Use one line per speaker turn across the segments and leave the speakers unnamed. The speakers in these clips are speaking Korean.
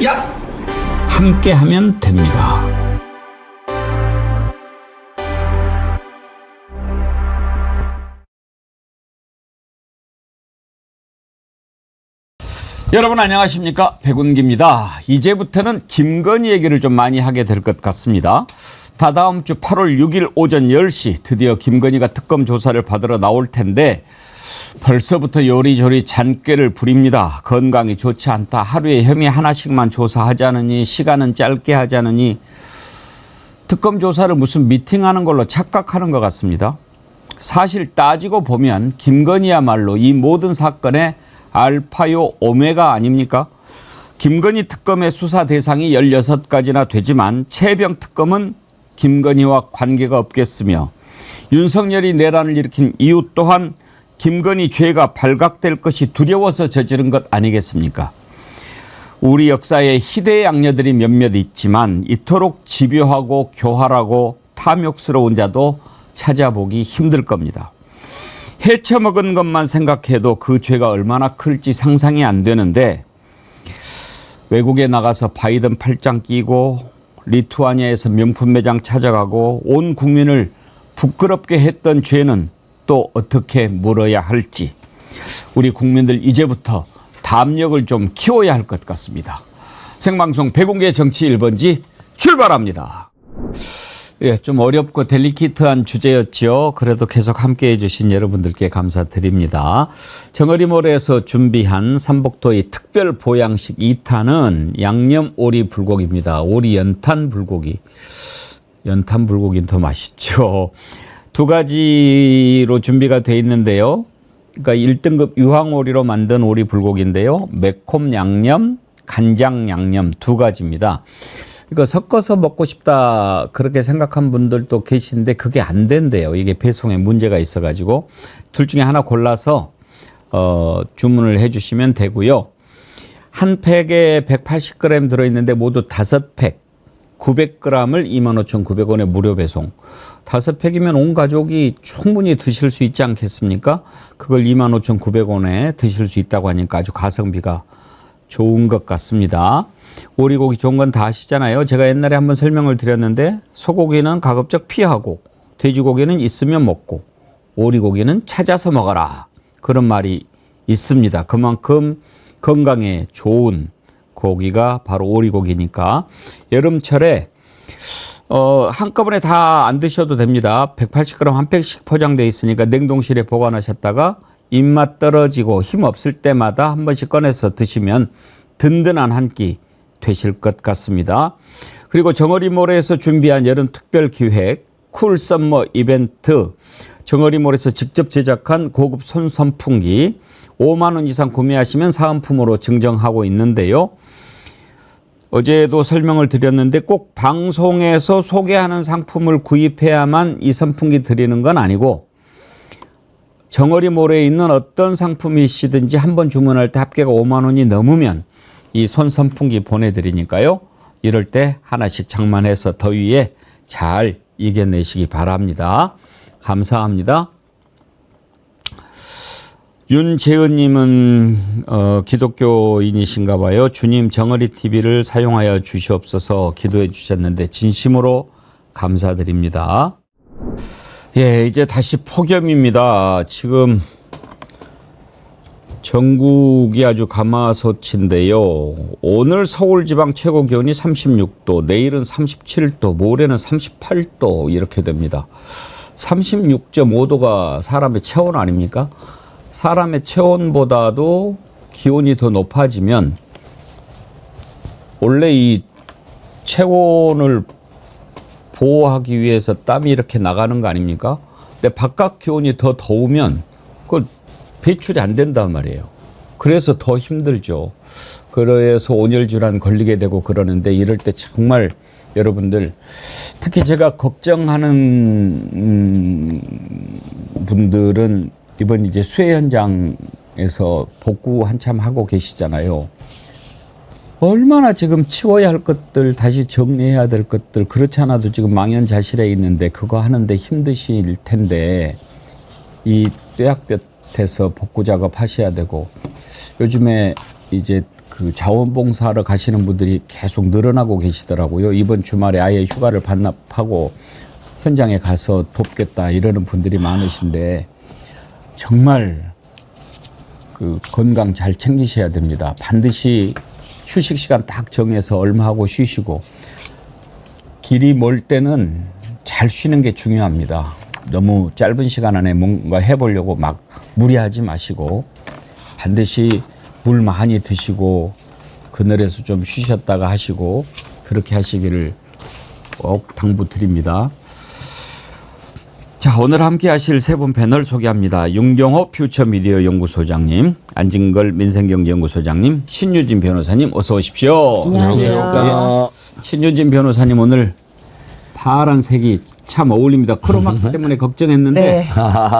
야!
함께하면 됩니다. 여러분 안녕하십니까? 백운기입니다. 이제부터는 김건희 얘기를 좀 많이 하게 될 것 같습니다. 다다음 주 8월 6일 오전 10시 드디어 김건희가 특검 조사를 받으러 나올 텐데 벌써부터 요리조리 잔꾀를 부립니다. 건강이 좋지 않다. 하루에 혐의 하나씩만 조사하자느니 시간은 짧게 하자느니 특검 조사를 무슨 미팅하는 걸로 착각하는 것 같습니다. 사실 따지고 보면 김건희야말로 이 모든 사건의 알파요 오메가 아닙니까? 김건희 특검의 수사 대상이 16가지나 되지만 최병 특검은 김건희와 관계가 없겠으며 윤석열이 내란을 일으킨 이유 또한 김건희 죄가 발각될 것이 두려워서 저지른 것 아니겠습니까? 우리 역사에 희대의 악녀들이 몇몇 있지만 이토록 집요하고 교활하고 탐욕스러운 자도 찾아보기 힘들 겁니다. 헤쳐먹은 것만 생각해도 그 죄가 얼마나 클지 상상이 안 되는데 외국에 나가서 바이든 팔짱 끼고 리투아니아에서 명품 매장 찾아가고 온 국민을 부끄럽게 했던 죄는 또 어떻게 물어야 할지 우리 국민들 이제부터 담력을 좀 키워야 할 것 같습니다. 생방송 백운기의 정치 1번지 출발합니다. 예, 좀 어렵고 델리케이트한 주제였죠. 그래도 계속 함께해 주신 여러분들께 감사드립니다. 정어리몰에서 준비한 삼복도의 특별 보양식 2탄은 양념 오리 불고기입니다. 오리 연탄 불고기. 연탄 불고기는 더 맛있죠. 두 가지로 준비가 되어 있는데요. 그러니까 1등급 유황오리로 만든 오리 불고기인데요. 매콤 양념, 간장 양념 두 가지입니다. 이거 섞어서 먹고 싶다 그렇게 생각한 분들도 계신데 그게 안 된대요. 이게 배송에 문제가 있어가지고 둘 중에 하나 골라서 주문을 해주시면 되고요. 한 팩에 180g 들어있는데 모두 5팩 900g을 25,900원에 무료 배송. 5팩이면 온 가족이 충분히 드실 수 있지 않겠습니까? 그걸 25,900원에 드실 수 있다고 하니까 아주 가성비가 좋은 것 같습니다. 오리고기 좋은 건 다 아시잖아요. 제가 옛날에 한번 설명을 드렸는데 소고기는 가급적 피하고 돼지고기는 있으면 먹고 오리고기는 찾아서 먹어라. 그런 말이 있습니다. 그만큼 건강에 좋은 고기가 바로 오리고기니까 여름철에 한꺼번에 다 안 드셔도 됩니다. 180g 한 팩씩 포장되어 있으니까 냉동실에 보관하셨다가 입맛 떨어지고 힘 없을 때마다 한 번씩 꺼내서 드시면 든든한 한 끼 되실 것 같습니다. 그리고 정어리몰에서 준비한 여름 특별 기획 쿨 썸머 이벤트 정어리몰에서 직접 제작한 고급 손 선풍기 5만 원 이상 구매하시면 사은품으로 증정하고 있는데요. 어제도 설명을 드렸는데 꼭 방송에서 소개하는 상품을 구입해야만 이 선풍기 드리는 건 아니고 정어리몰에 있는 어떤 상품이시든지 한번 주문할 때 합계가 5만 원이 넘으면 이 손 선풍기 보내드리니까요. 이럴 때 하나씩 장만해서 더위에 잘 이겨내시기 바랍니다. 감사합니다. 윤재은님은 기독교인이신가 봐요. 주님 정어리 TV를 사용하여 주시옵소서 기도해 주셨는데 진심으로 감사드립니다. 예, 이제 다시 폭염입니다. 지금 전국이 아주 가마솥인데요. 오늘 서울 지방 최고 기온이 36도, 내일은 37도, 모레는 38도 이렇게 됩니다. 36.5도가 사람의 체온 아닙니까? 사람의 체온보다도 기온이 더 높아지면 원래 이 체온을 보호하기 위해서 땀이 이렇게 나가는 거 아닙니까? 근데 바깥 기온이 더 더우면 그 배출이 안 된단 말이에요. 그래서 더 힘들죠. 그래서 온열질환 걸리게 되고 그러는데 이럴 때 정말 여러분들 특히 제가 걱정하는 분들은 이번 이제 수해 현장에서 복구 한참 하고 계시잖아요. 얼마나 지금 치워야 할 것들, 다시 정리해야 될 것들, 그렇지 않아도 지금 망연자실해 있는데 그거 하는데 힘드실 텐데 이 뙤약볕에서 복구 작업 하셔야 되고 요즘에 이제 그 자원봉사하러 가시는 분들이 계속 늘어나고 계시더라고요. 이번 주말에 아예 휴가를 반납하고 현장에 가서 돕겠다 이러는 분들이 많으신데 정말 그 건강 잘 챙기셔야 됩니다. 반드시 휴식 시간 딱 정해서 얼마 하고 쉬시고 길이 멀 때는 잘 쉬는 게 중요합니다. 너무 짧은 시간 안에 뭔가 해보려고 막 무리하지 마시고 반드시 물 많이 드시고 그늘에서 좀 쉬셨다가 하시고 그렇게 하시기를 꼭 당부드립니다. 자, 오늘 함께 하실 세 분 패널 소개합니다. 윤경호 퓨처미디어 연구소장님, 안진걸 민생경제연구소장님, 신유진 변호사님 어서 오십시오.
안녕하세요.
신유진 변호사님 오늘 파란색이 참 어울립니다. 크로마키 때문에 걱정했는데
네.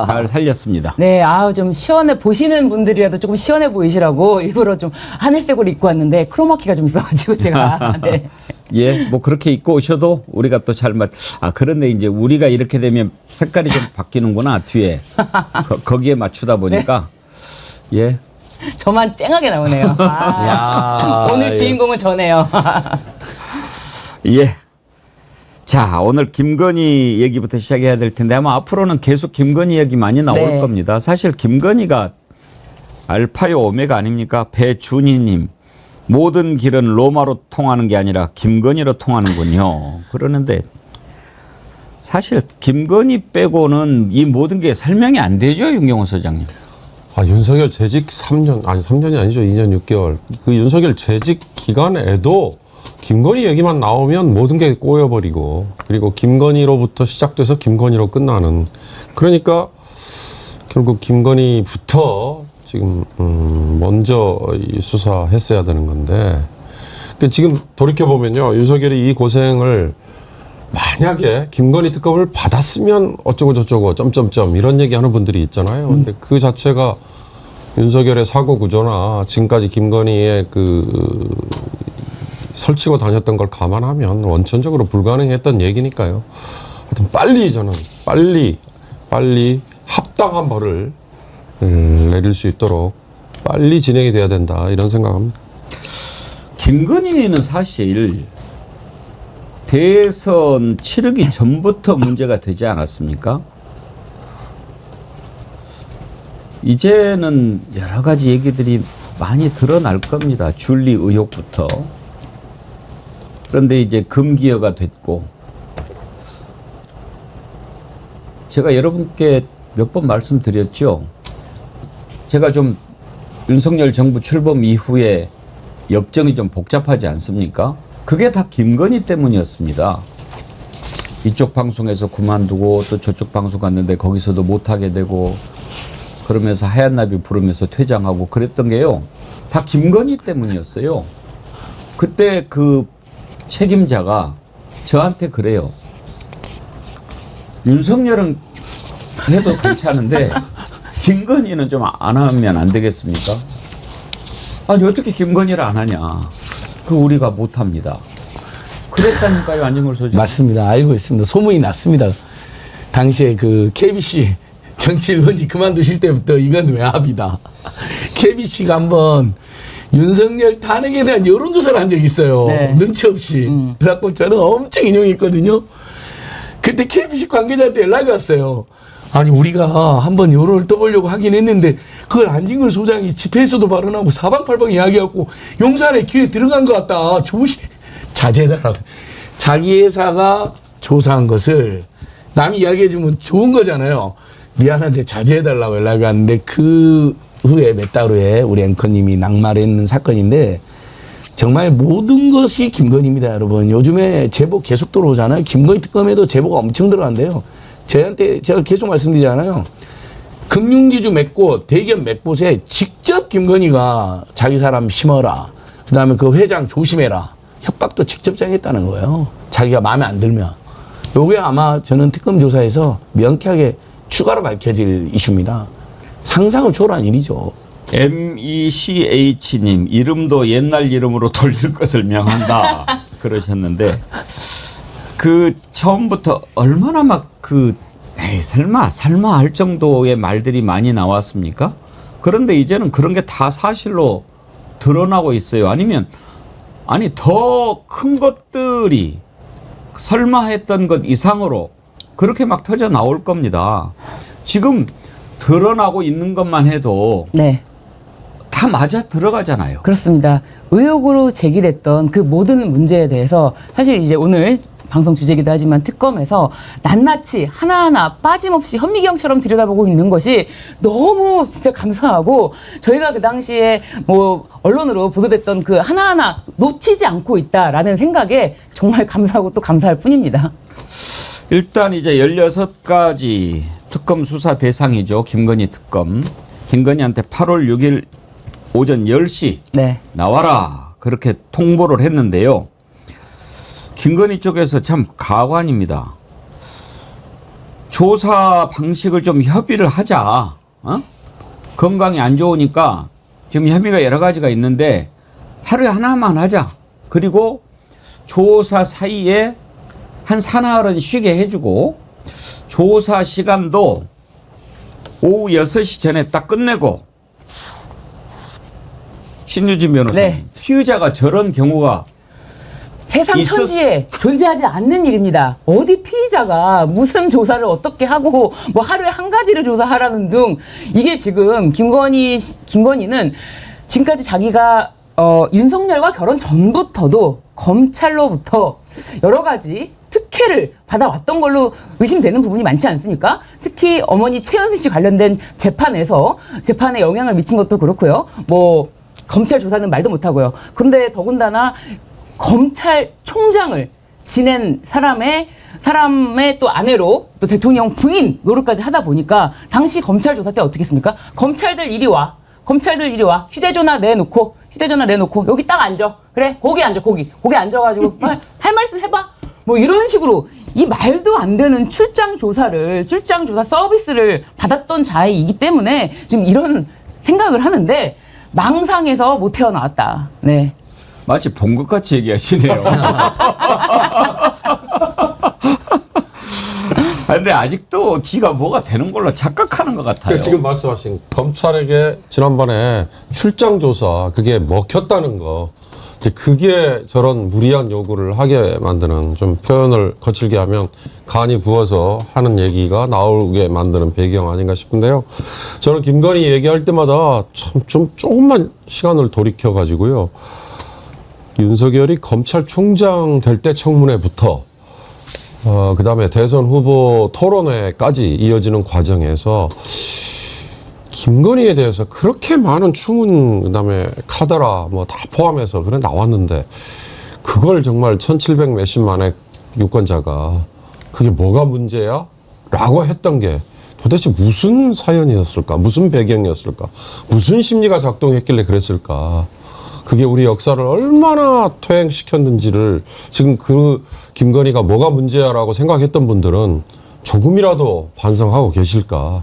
잘 살렸습니다.
네, 좀 시원해 보시는 분들이라도 조금 시원해 보이시라고 일부러 좀 하늘색으로 입고 왔는데 크로마키가 좀 있어가지고 제가 네.
예, 뭐 그렇게 입고 오셔도 우리가 또 잘 그런데 이제 우리가 이렇게 되면 색깔이 좀 바뀌는구나 뒤에 거기에 맞추다 보니까 예.
저만 쨍하게 나오네요. 오늘 주인공은 저네요.
예. 자, 오늘 김건희 얘기부터 시작해야 될 텐데 아마 앞으로는 계속 김건희 얘기 많이 나올
네.
겁니다. 사실 김건희가 알파요 오메가 아닙니까? 배준희님 모든 길은 로마로 통하는 게 아니라 김건희로 통하는군요. 그러는데 사실 김건희 빼고는 이 모든 게 설명이 안 되죠, 윤경호 소장님.
윤석열 재직 3년, 아니 3년이 아니죠. 2년 6개월. 그 윤석열 재직 기간에도 김건희 얘기만 나오면 모든 게 꼬여버리고 그리고 김건희로부터 시작돼서 김건희로 끝나는 그러니까 결국 김건희부터 지금 먼저 수사했어야 되는 건데 지금 돌이켜보면요. 윤석열이 이 고생을 만약에 김건희 특검을 받았으면 어쩌고 저쩌고 점점점 이런 얘기하는 분들이 있잖아요. 근데 그 자체가 윤석열의 사고 구조나 지금까지 김건희의 그 설치고 다녔던 걸 감안하면 원천적으로 불가능했던 얘기니까요. 하여튼 빨리 저는 빨리 합당한 벌을 내릴 수 있도록 빨리 진행이 돼야 된다 이런 생각합니다.
김건희는 사실 대선 치르기 전부터 문제가 되지 않았습니까? 이제는 여러 가지 얘기들이 많이 드러날 겁니다. 줄리 의혹부터. 그런데 이제 금기어가 됐고 제가 여러분께 몇 번 말씀드렸죠. 제가 좀 윤석열 정부 출범 이후에 역정이 좀 복잡하지 않습니까? 그게 다 김건희 때문이었습니다. 이쪽 방송에서 그만두고 또 저쪽 방송 갔는데 거기서도 못하게 되고 그러면서 하얀 나비 부르면서 퇴장하고 그랬던 게요. 다 김건희 때문이었어요. 그때 그 책임자가 저한테 그래요. 윤석열은 해도 괜찮은데 김건희는 좀 안 하면 안 되겠습니까? 아니 어떻게 김건희를 안 하냐. 그 우리가 못합니다. 그랬다니까요. 안진걸 소장.
맞습니다. 알고 있습니다. 소문이 났습니다. 당시에 그 KBC 정치의원이 그만두실 때부터 이건 외압이다. KBC가 한번 윤석열 탄핵에 대한 여론조사를 한 적이 있어요.
네.
눈치 없이. 그래갖고 저는 엄청 인용했거든요. 그때 KBC 관계자한테 연락이 왔어요. 아니 우리가 한번 여론을 떠보려고 하긴 했는데 그걸 안진걸 소장이 집회에서도 발언하고 사방팔방 이야기하고 용산에 귀에 들어간 것 같다. 자제해달라고. 자기 회사가 조사한 것을 남이 이야기해주면 좋은 거잖아요. 미안한데 자제해달라고 연락이 왔는데 그 후에 몇 달 후에 우리 앵커님이 낙마했는 사건인데 정말 모든 것이 김건희입니다, 여러분. 요즘에 제보 계속 들어오잖아요. 김건희 특검에도 제보가 엄청 들어간대요. 저한테 제가 계속 말씀드리잖아요. 금융지주 몇 곳, 대기업 몇 곳에 직접 김건희가 자기 사람 심어라. 그 다음에 그 회장 조심해라. 협박도 직접 당했다는 거예요. 자기가 마음에 안 들면. 요게 아마 저는 특검 조사에서 명쾌하게 추가로 밝혀질 이슈입니다. 상상을 초월한 일이죠.
MECH님 이름도 옛날 이름으로 돌릴 것을 명한다 그러셨는데 그 처음부터 얼마나 막 설마 할 정도의 말들이 많이 나왔습니까? 그런데 이제는 그런 게 다 사실로 드러나고 있어요. 아니면 아니 더 큰 것들이 설마 했던 것 이상으로 그렇게 막 터져 나올 겁니다. 지금 드러나고 있는 것만 해도
네.
다 맞아 들어가잖아요.
그렇습니다. 의혹으로 제기됐던 그 모든 문제에 대해서 사실 이제 오늘 방송 주제이기도 하지만 특검에서 낱낱이 하나하나 빠짐없이 현미경처럼 들여다보고 있는 것이 너무 진짜 감사하고 저희가 그 당시에 뭐 언론으로 보도됐던 그 하나하나 놓치지 않고 있다라는 생각에 정말 감사하고 또 감사할 뿐입니다.
일단 이제 16가지 특검 수사 대상이죠. 김건희 특검. 김건희한테 8월 6일 오전 10시
네.
나와라 그렇게 통보를 했는데요. 김건희 쪽에서 참 가관입니다. 조사 방식을 좀 협의를 하자. 건강이 안 좋으니까 지금 혐의가 여러 가지가 있는데 하루에 하나만 하자. 그리고 조사 사이에 한 사나흘은 쉬게 해주고 조사 시간도 오후 6시 전에 딱 끝내고 신유진 변호사님
네.
피의자가 저런 경우가
세상 천지에 존재하지 않는 일입니다. 어디 피의자가 무슨 조사를 어떻게 하고 뭐 하루에 한 가지를 조사하라는 등 이게 지금 김건희는 지금까지 자기가 윤석열과 결혼 전부터도 검찰로부터 여러 가지 특혜를 받아왔던 걸로 의심되는 부분이 많지 않습니까? 특히 어머니 최은순 씨 관련된 재판에 영향을 미친 것도 그렇고요. 뭐 검찰 조사는 말도 못하고요. 그런데 더군다나 검찰총장을 지낸 사람의 또 아내로 또 대통령 부인 노릇까지 하다 보니까 당시 검찰 조사 때 어떻게 했습니까? 검찰들 이리 와. 휴대전화 내놓고 여기 딱 앉아. 그래 거기 앉아 거기 앉아가지고 할 말씀 해봐. 뭐 이런 식으로 이 말도 안 되는 출장 조사 서비스를 받았던 자이기 때문에 지금 이런 생각을 하는데 망상에서 못 태어나왔다. 네.
마치 본 것 같이 얘기하시네요. 근데 아직도 지가 뭐가 되는 걸로 착각하는 것 같아요.
그러니까 지금 말씀하신 검찰에게 지난번에 출장 조사 그게 먹혔다는 거, 이제 그게 저런 무리한 요구를 하게 만드는, 좀 표현을 거칠게 하면 간이 부어서 하는 얘기가 나오게 만드는 배경 아닌가 싶은데요. 저는 김건희 얘기할 때마다 참 좀 조금만 시간을 돌이켜 가지고요. 윤석열이 검찰총장 될 때 청문회부터 그다음에 대선 후보 토론회까지 이어지는 과정에서 김건희에 대해서 그렇게 많은 추문, 그다음에 카더라 뭐 다 포함해서 그래 나왔는데 그걸 정말 1700 몇십만의 유권자가 그게 뭐가 문제야? 라고 했던 게 도대체 무슨 사연이었을까? 무슨 배경이었을까? 무슨 심리가 작동했길래 그랬을까? 그게 우리 역사를 얼마나 퇴행시켰는지를 지금 그 김건희가 뭐가 문제야라고 생각했던 분들은 조금이라도 반성하고 계실까,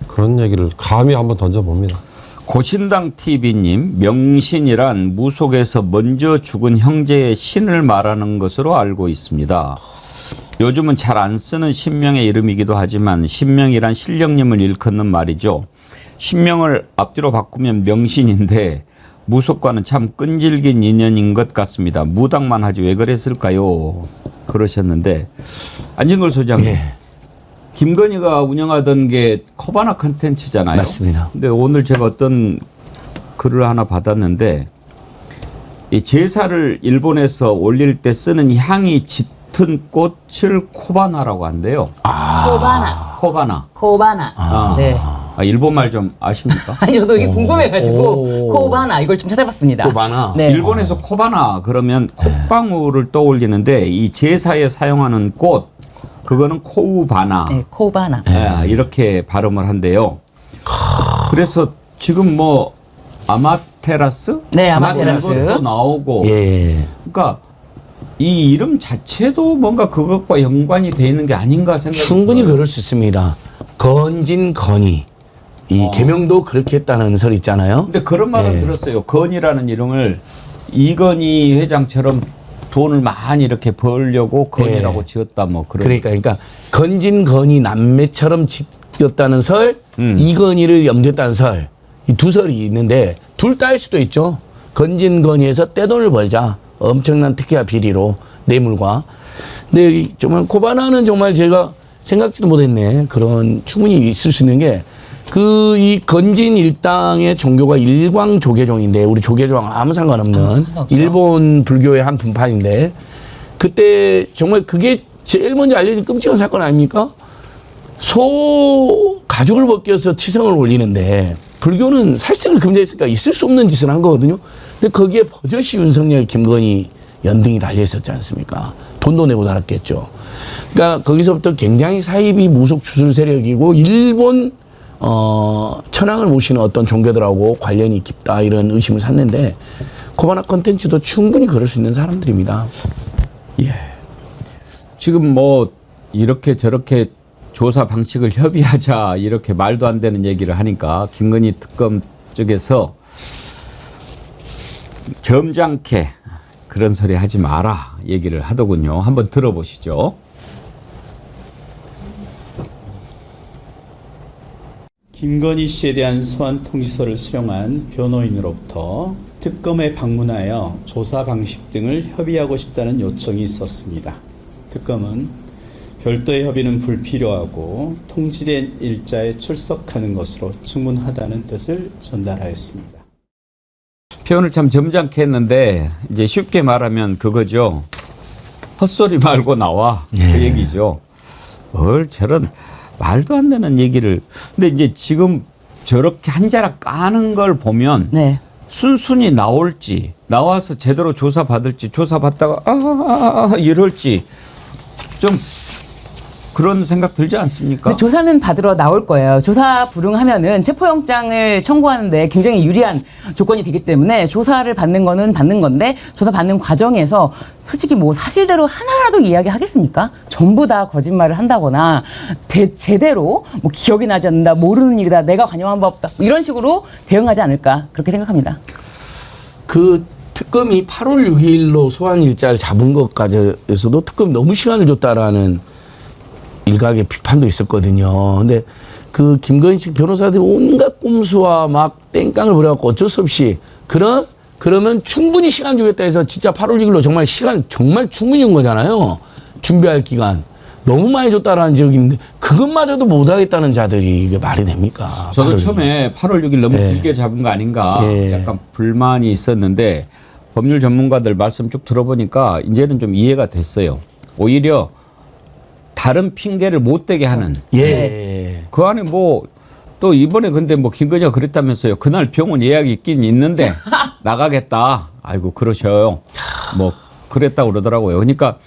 그런 얘기를 감히 한번 던져봅니다.
고신당 TV님, 명신이란 무속에서 먼저 죽은 형제의 신을 말하는 것으로 알고 있습니다. 요즘은 잘 안 쓰는 신명의 이름이기도 하지만 신명이란 신령님을 일컫는 말이죠. 신명을 앞뒤로 바꾸면 명신인데 무속과는 참 끈질긴 인연인 것 같습니다. 무당만 하지 왜 그랬을까요? 그러셨는데, 안진걸 소장님,
예.
김건희가 운영하던 게 코바나 컨텐츠잖아요.
맞습니다.
근데 오늘 제가 어떤 글을 하나 받았는데, 이 제사를 일본에서 올릴 때 쓰는 향이 짙은 꽃을 코바나라고 한대요. 코바나.
네.
일본말 좀 아십니까?
아니 저도 이게 궁금해가지고 코바나 이걸 좀 찾아봤습니다.
코바나.
네.
일본에서 코바나 그러면 콧방울을 떠올리는데 이 제사에 사용하는 꽃, 그거는 코우바나.
네, 코바나.
이렇게 발음을 한대요. 그래서 지금 뭐 아마테라스?
네, 아마테라스.
이것도 나오고.
예.
그러니까 이 이름 자체도 뭔가 그것과 연관이 돼 있는 게 아닌가 생각이
충분히
들어요.
그럴 수 있습니다. 건진건이. 이 개명도 그렇게 했다는 설 있잖아요.
근데 그런 말은 들었어요. 건이라는 이름을 이건희 회장처럼 돈을 많이 이렇게 벌려고 건이라고 지었다 뭐 그런.
그러니까 건진건이 남매처럼 지었다는 설, 이건희를 염두했다는 설, 이 두 설이 있는데 둘 다일 수도 있죠. 건진건의해서 떼돈을 벌자. 엄청난 특혜와 비리로 뇌물과. 근데 정말 코바나는 정말 제가 생각지도 못했네. 그런 충분히 있을 수 있는 게 이 건진 일당의 종교가 일광 조계종인데 우리 조계종 아무 상관없는 일본 불교의 한 분파인데 그때 정말 그게 제일 먼저 알려진 끔찍한 사건 아닙니까? 소 가죽을 벗겨서 치성을 올리는데 불교는 살생을 금지했으니까 있을 수 없는 짓을 한 거거든요. 근데 거기에 버젓이 윤석열, 김건희 연등이 달려 있었지 않습니까? 돈도 내고 달았겠죠. 그러니까 거기서부터 굉장히 사이비 무속 주술 세력이고 일본 천황을 모시는 어떤 종교들하고 관련이 깊다 이런 의심을 샀는데 코바나 컨텐츠도 충분히 그럴 수 있는 사람들입니다.
예. 지금 뭐 이렇게 저렇게 조사 방식을 협의하자 이렇게 말도 안 되는 얘기를 하니까 김건희 특검 쪽에서 점잖게 그런 소리 하지 마라 얘기를 하더군요. 한번 들어보시죠.
김건희 씨에 대한 소환 통지서를 수령한 변호인으로부터 특검에 방문하여 조사 방식 등을 협의하고 싶다는 요청이 있었습니다. 특검은 별도의 협의는 불필요하고 통지된 일자에 출석하는 것으로 충분하다는 뜻을 전달하였습니다.
표현을 참 점잖게 했는데 이제 쉽게 말하면 그거죠. 헛소리 말고 나와 그 얘기죠. 뭘 저런 말도 안 되는 얘기를. 근데 이제 지금 저렇게 한 자락 까는 걸 보면
네.
순순히 나올지 나와서 제대로 조사받을지 조사받다가 이럴지 좀 그런 생각 들지 않습니까?
근데 조사는 받으러 나올 거예요. 조사 불응하면은 체포영장을 청구하는데 굉장히 유리한 조건이 되기 때문에 조사를 받는 거는 받는 건데 조사 받는 과정에서 솔직히 뭐 사실대로 하나라도 이야기하겠습니까? 전부 다 거짓말을 한다거나 제대로 뭐 기억이 나지 않는다, 모르는 일이다, 내가 관여한 바 없다 이런 식으로 대응하지 않을까 그렇게 생각합니다.
그 특검이 8월 6일로 소환 일자를 잡은 것까지에서도 특검이 너무 시간을 줬다라는 일각의 비판도 있었거든요. 근데 그 김건희식 변호사들이 온갖 꼼수와 막 땡깡을 부려갖고 어쩔 수 없이 그러면 충분히 시간 주겠다 해서 진짜 8월 6일로 정말 시간 정말 충분히 준 거잖아요. 준비할 기간. 너무 많이 줬다라는 지적이 있는데 그것마저도 못하겠다는 자들이 이게 말이 됩니까?
저도 처음에 8월 6일 너무 길게 잡은 거 아닌가 약간 불만이 있었는데 법률 전문가들 말씀 쭉 들어보니까 이제는 좀 이해가 됐어요. 오히려 다른 핑계를 못 대게 하는. 그 안에 뭐 또 이번에 근데 뭐 김건희가 그랬다면서요. 그날 병원 예약이 있긴 있는데 나가겠다. 아이고 그러셔요. 뭐 그랬다고 그러더라고요. 그러니까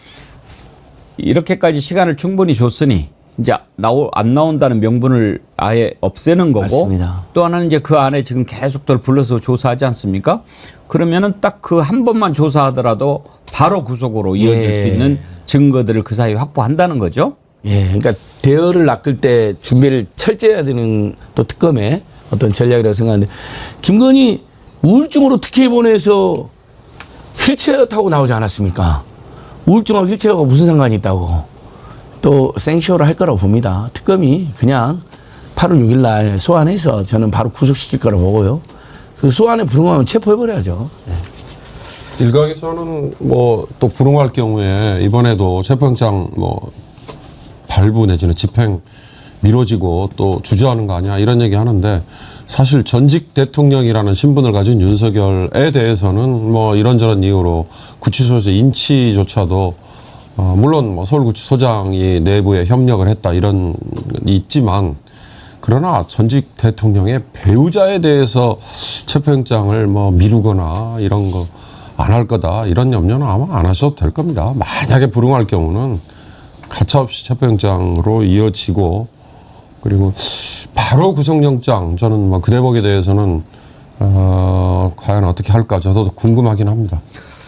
이렇게까지 시간을 충분히 줬으니 이제 안 나온다는 명분을 아예 없애는 거고
맞습니다.
또 하나는 이제 그 안에 지금 계속 또 불러서 조사하지 않습니까? 그러면은 딱 그 한 번만 조사하더라도 바로 구속으로 이어질 수 있는 증거들을 그 사이에 확보한다는 거죠.
그러니까 대여를 낚을 때 준비를 철저히 해야 되는 또 특검의 어떤 전략이라고 생각하는데 김건희 우울증으로 특혜 보내서 휠체어 타고 나오지 않았습니까? 우울증하고 휠체어가 무슨 상관이 있다고 또 생쇼를 할 거라고 봅니다. 특검이 그냥 8월 6일 날 소환해서 저는 바로 구속시킬 거라고 보고요. 그 소환에 불응하면 체포해버려야죠.
일각에서는 뭐 또 불응할 경우에 이번에도 체포영장 뭐 발부 내지는 집행 미뤄지고 또 주저하는 거 아니야 이런 얘기 하는데 사실 전직 대통령이라는 신분을 가진 윤석열에 대해서는 뭐 이런저런 이유로 구치소에서 인치조차도 물론 뭐 서울구치소장이 내부에 협력을 했다 이런 있지만 그러나 전직 대통령의 배우자에 대해서 체포영장을 뭐 미루거나 이런 거 안 할 거다 이런 염려는 아마 안 하셔도 될 겁니다. 만약에 불응할 경우는 가차없이 체포영장으로 이어지고 그리고 바로 구속영장 저는 뭐 그 대목에 대해서는 과연 어떻게 할까 저도 궁금하긴 합니다.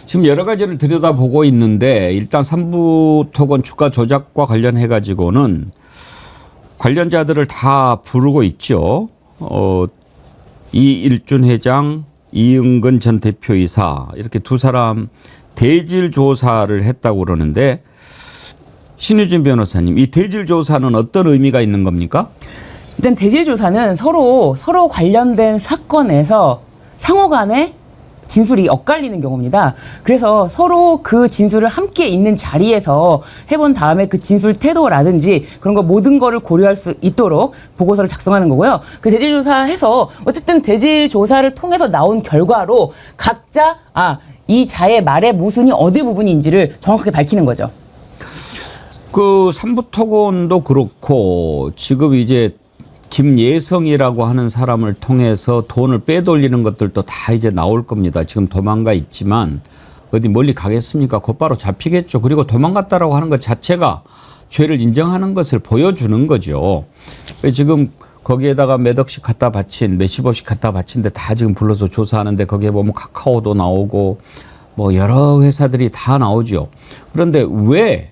지금 여러 가지를 들여다보고 있는데 일단 3부 토건 주가 조작과 관련해 가지고는 관련자들을 다 부르고 있죠. 이일준 회장, 이응건 전 대표이사 이렇게 두 사람 대질 조사를 했다고 그러는데 신유진 변호사님, 이 대질 조사는 어떤 의미가 있는 겁니까?
일단 대질 조사는 서로 관련된 사건에서 상호 간에 진술이 엇갈리는 경우입니다. 그래서 서로 그 진술을 함께 있는 자리에서 해본 다음에 그 진술 태도라든지 그런 거 모든 거를 고려할 수 있도록 보고서를 작성하는 거고요. 그 대질조사해서 어쨌든 대질조사를 통해서 나온 결과로 각자 이 자의 말의 모순이 어디 부분인지를 정확하게 밝히는 거죠.
그 삼부토건도 그렇고 지금 이제 김예성이라고 하는 사람을 통해서 돈을 빼돌리는 것들도 다 이제 나올 겁니다. 지금 도망가 있지만 어디 멀리 가겠습니까? 곧바로 잡히겠죠. 그리고 도망갔다라고 하는 것 자체가 죄를 인정하는 것을 보여주는 거죠. 지금 거기에다가 몇 억씩 갖다 바친, 몇십억씩 갖다 바친데 다 지금 불러서 조사하는데 거기에 보면 카카오도 나오고 뭐 여러 회사들이 다 나오죠. 그런데 왜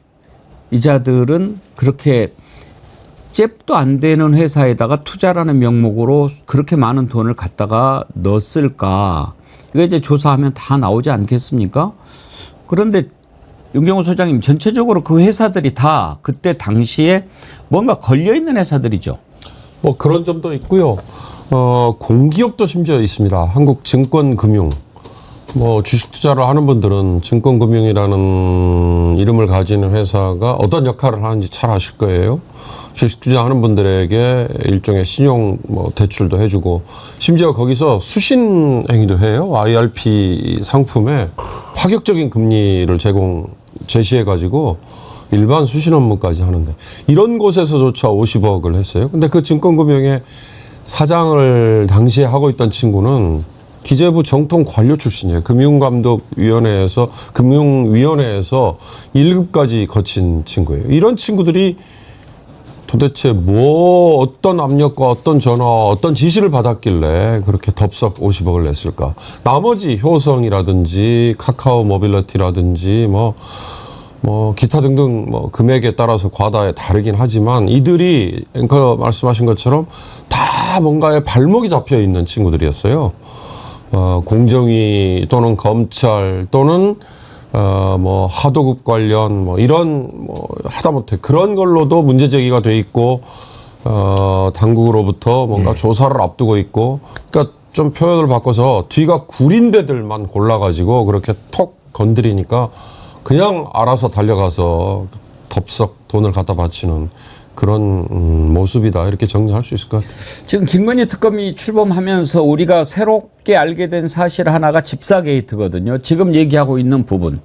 이자들은 그렇게 잽도 안 되는 회사에다가 투자라는 명목으로 그렇게 많은 돈을 갖다가 넣었을까? 이거 이제 조사하면 다 나오지 않겠습니까? 그런데 윤경호 소장님, 전체적으로 그 회사들이 다 그때 당시에 뭔가 걸려있는 회사들이죠.
뭐 그런 점도 있고요. 공기업도 심지어 있습니다. 한국증권금융. 뭐 주식 투자를 하는 분들은 증권금융이라는 이름을 가지는 회사가 어떤 역할을 하는지 잘 아실 거예요. 주식 투자하는 분들에게 일종의 신용 뭐 대출도 해주고 심지어 거기서 수신 행위도 해요. IRP 상품에 파격적인 금리를 제시해가지고 일반 수신 업무까지 하는데 이런 곳에서조차 50억을 했어요. 근데 그 증권금융의 사장을 당시에 하고 있던 친구는 기재부 정통 관료 출신이에요. 금융감독위원회에서 1급까지 거친 친구예요. 이런 친구들이 도대체 뭐 어떤 압력과 어떤 전화, 어떤 지시를 받았길래 그렇게 덥석 50억을 냈을까? 나머지 효성이라든지 카카오 모빌리티라든지 뭐 기타 등등 뭐 금액에 따라서 과다에 다르긴 하지만 이들이 앵커 말씀하신 것처럼 다 뭔가에 발목이 잡혀 있는 친구들이었어요. 공정위 또는 검찰 또는 뭐 하도급 관련 뭐 이런 뭐 하다못해 그런 걸로도 문제 제기가 돼 있고 당국으로부터 뭔가 조사를 앞두고 있고 그러니까 좀 표현을 바꿔서 뒤가 구린 데들만 골라가지고 그렇게 톡 건드리니까 그냥 알아서 달려가서 덥석 돈을 갖다 바치는 그런 모습이다 이렇게 정리할 수 있을 것 같아요.
지금 김건희 특검이 출범하면서 우리가 새롭게 알게 된 사실 하나가 집사 게이트거든요. 지금 얘기하고 있는 부분.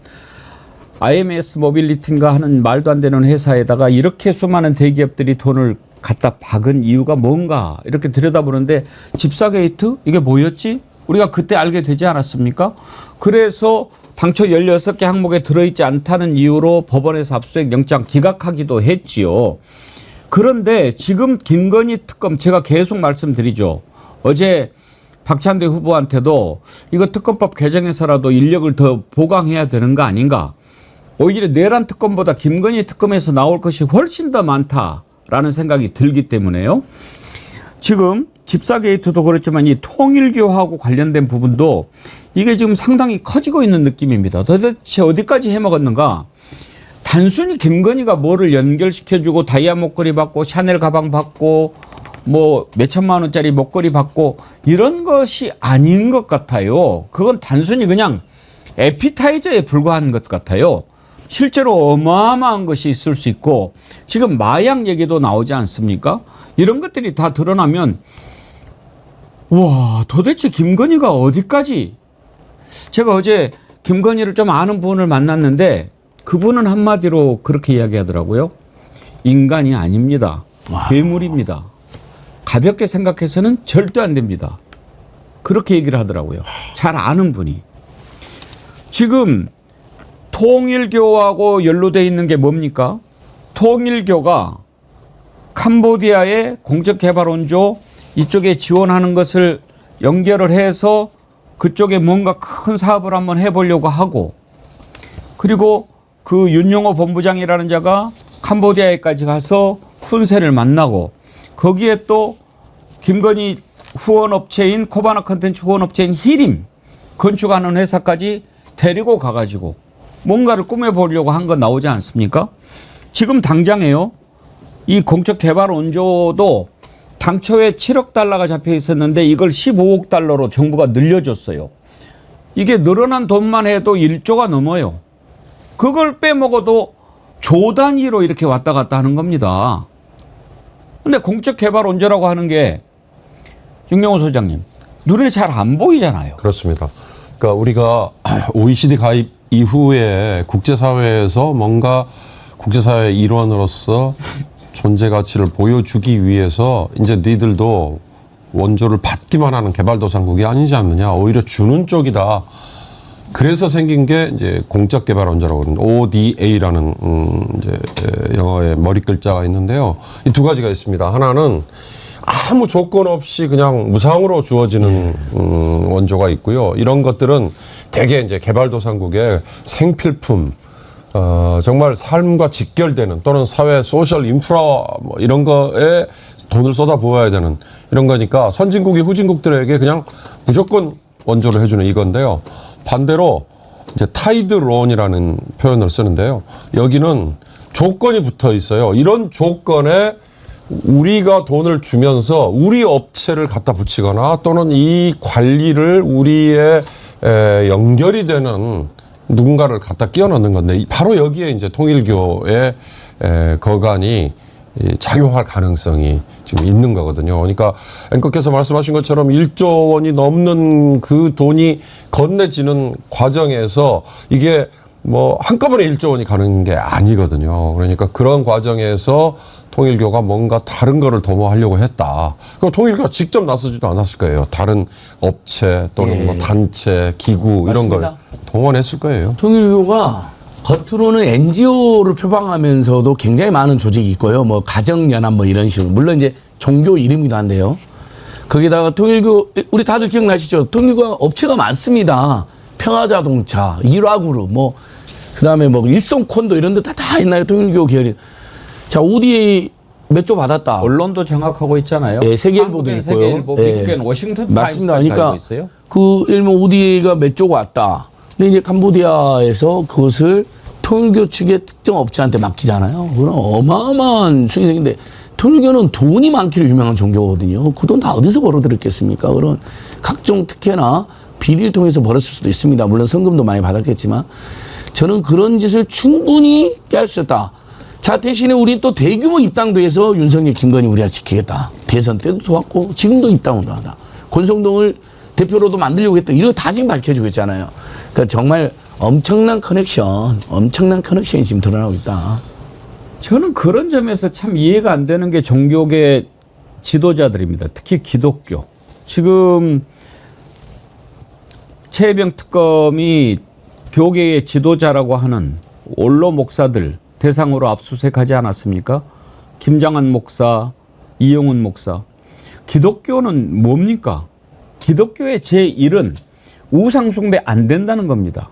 IMS 모빌리티인가 하는 말도 안 되는 회사에다가 이렇게 수많은 대기업들이 돈을 갖다 박은 이유가 뭔가 이렇게 들여다보는데 집사 게이트? 이게 뭐였지? 우리가 그때 알게 되지 않았습니까? 그래서 당초 16개 항목에 들어있지 않다는 이유로 법원에서 압수수색 영장 기각하기도 했지요. 그런데 지금 김건희 특검 제가 계속 말씀드리죠. 어제 박찬대 후보한테도 이거 특검법 개정해서라도 인력을 더 보강해야 되는 거 아닌가. 오히려 내란 특검보다 김건희 특검에서 나올 것이 훨씬 더 많다라는 생각이 들기 때문에요. 지금 집사 게이트도 그렇지만 이 통일교하고 관련된 부분도 이게 지금 상당히 커지고 있는 느낌입니다. 도대체 어디까지 해먹었는가? 단순히 김건희가 뭐를 연결시켜주고 다이아 목걸이 받고 샤넬 가방 받고 뭐 몇천만 원짜리 목걸이 받고 이런 것이 아닌 것 같아요. 그건 단순히 그냥 에피타이저에 불과한 것 같아요. 실제로 어마어마한 것이 있을 수 있고 지금 마약 얘기도 나오지 않습니까? 이런 것들이 다 드러나면 와 도대체 김건희가 어디까지. 제가 어제 김건희를 좀 아는 분을 만났는데 그분은 한마디로 그렇게 이야기하더라고요. 인간이 아닙니다. 괴물입니다. 가볍게 생각해서는 절대 안 됩니다. 그렇게 얘기를 하더라고요. 잘 아는 분이. 지금 통일교하고 연루되어 있는 게 뭡니까? 통일교가 캄보디아의 공적개발원조 이쪽에 지원하는 것을 연결을 해서 그쪽에 뭔가 큰 사업을 한번 해보려고 하고 그리고 그 윤용호 본부장이라는 자가 캄보디아에까지 가서 훈세를 만나고 거기에 또 김건희 후원업체인 코바나 컨텐츠 후원업체인 히림 건축하는 회사까지 데리고 가가지고 뭔가를 꾸며보려고 한 건 나오지 않습니까? 지금 당장에요. 이 공적 개발 원조도 당초에 7억 달러가 잡혀 있었는데 이걸 15억 달러로 정부가 늘려줬어요. 이게 늘어난 돈만 해도 1조가 넘어요. 그걸 빼먹어도 조 단위로 이렇게 왔다 갔다 하는 겁니다. 근데 공적 개발 원조라고 하는 게 윤경호 소장님 눈에 잘 안 보이잖아요.
그렇습니다. 그러니까 우리가 OECD 가입 이후에 국제사회에서 뭔가 국제사회의 일원으로서 존재 가치를 보여주기 위해서 이제 니들도 원조를 받기만 하는 개발도상국이 아니지 않느냐. 오히려 주는 쪽이다. 그래서 생긴 게 이제 공적 개발 원조라고 하는 ODA라는 이제 영어의 머리 글자가 있는데요. 이 두 가지가 있습니다. 하나는 아무 조건 없이 그냥 무상으로 주어지는 원조가 있고요. 이런 것들은 대개 이제 개발도상국의 생필품, 정말 삶과 직결되는 또는 사회 소셜 인프라 뭐 이런 거에 돈을 쏟아 부어야 되는 이런 거니까 선진국이 후진국들에게 그냥 무조건 원조를 해주는 이건데요. 반대로 이제 타이드 론이라는 표현을 쓰는데요. 여기는 조건이 붙어 있어요. 이런 조건에 우리가 돈을 주면서 우리 업체를 갖다 붙이거나 또는 이 관리를 우리의 연결이 되는 누군가를 갖다 끼워 넣는 건데 바로 여기에 이제 통일교의 거간이 작용할 가능성이 지금 있는 거거든요. 그러니까 앵커께서 말씀하신 것처럼 1조 원이 넘는 그 돈이 건네지는 과정에서 이게 뭐 한꺼번에 1조 원이 가는 게 아니거든요. 그러니까 그런 과정에서 통일교가 뭔가 다른 거를 도모하려고 했다. 그럼 통일교가 직접 나서지도 않았을 거예요. 다른 업체 또는 뭐 단체, 기구 이런 걸 동원했을 거예요.
통일교가 겉으로는 NGO를 표방하면서도 굉장히 많은 조직이 있고요. 뭐 가정연합 뭐 이런 식으로. 물론 이제 종교 이름이기도 한데요. 거기다가 통일교, 우리 다들 기억나시죠? 통일교가 업체가 많습니다. 평화자동차, 일화그룹, 뭐, 그 다음에 뭐 일성콘도 이런 데 다 옛날에 통일교 계열이. 자, ODA 몇 조 받았다.
언론도 정확하고 있잖아요.
예, 세계일보도 있고요.
세계일보,
예.
미국엔 워싱턴
맞습니다.
타임스까지
그러니까
알고 있어요.
그 일본 ODA가 몇 조가 왔다. 근데 이제 캄보디아에서 그것을 통일교 측의 특정 업체한테 맡기잖아요. 그럼 어마어마한 수익이 생긴데 통일교는 돈이 많기로 유명한 종교거든요. 그 돈 다 어디서 벌어들였겠습니까? 그런 각종 특혜나 비리를 통해서 벌었을 수도 있습니다. 물론 성금도 많이 받았겠지만 저는 그런 짓을 충분히 깨할 수 있다. 자, 대신에 우리 또 대규모 입당도 해서 윤석열, 김건희 우리가 지키겠다. 대선 때도 도왔고 지금도 입당도 하다. 권성동을 대표로도 만들려고 했다. 이런 거 다 지금 밝혀주고 있잖아요. 그러니까 정말 엄청난 커넥션이 지금 드러나고 있다.
저는 그런 점에서 참 이해가 안 되는 게 종교계 지도자들입니다. 특히 기독교. 지금 최혜병 특검이 교계의 지도자라고 하는 원로 목사들 대상으로 압수수색하지 않았습니까? 김장한 목사, 이용훈 목사. 기독교는 뭡니까? 기독교의 제1은 우상숭배 안 된다는 겁니다.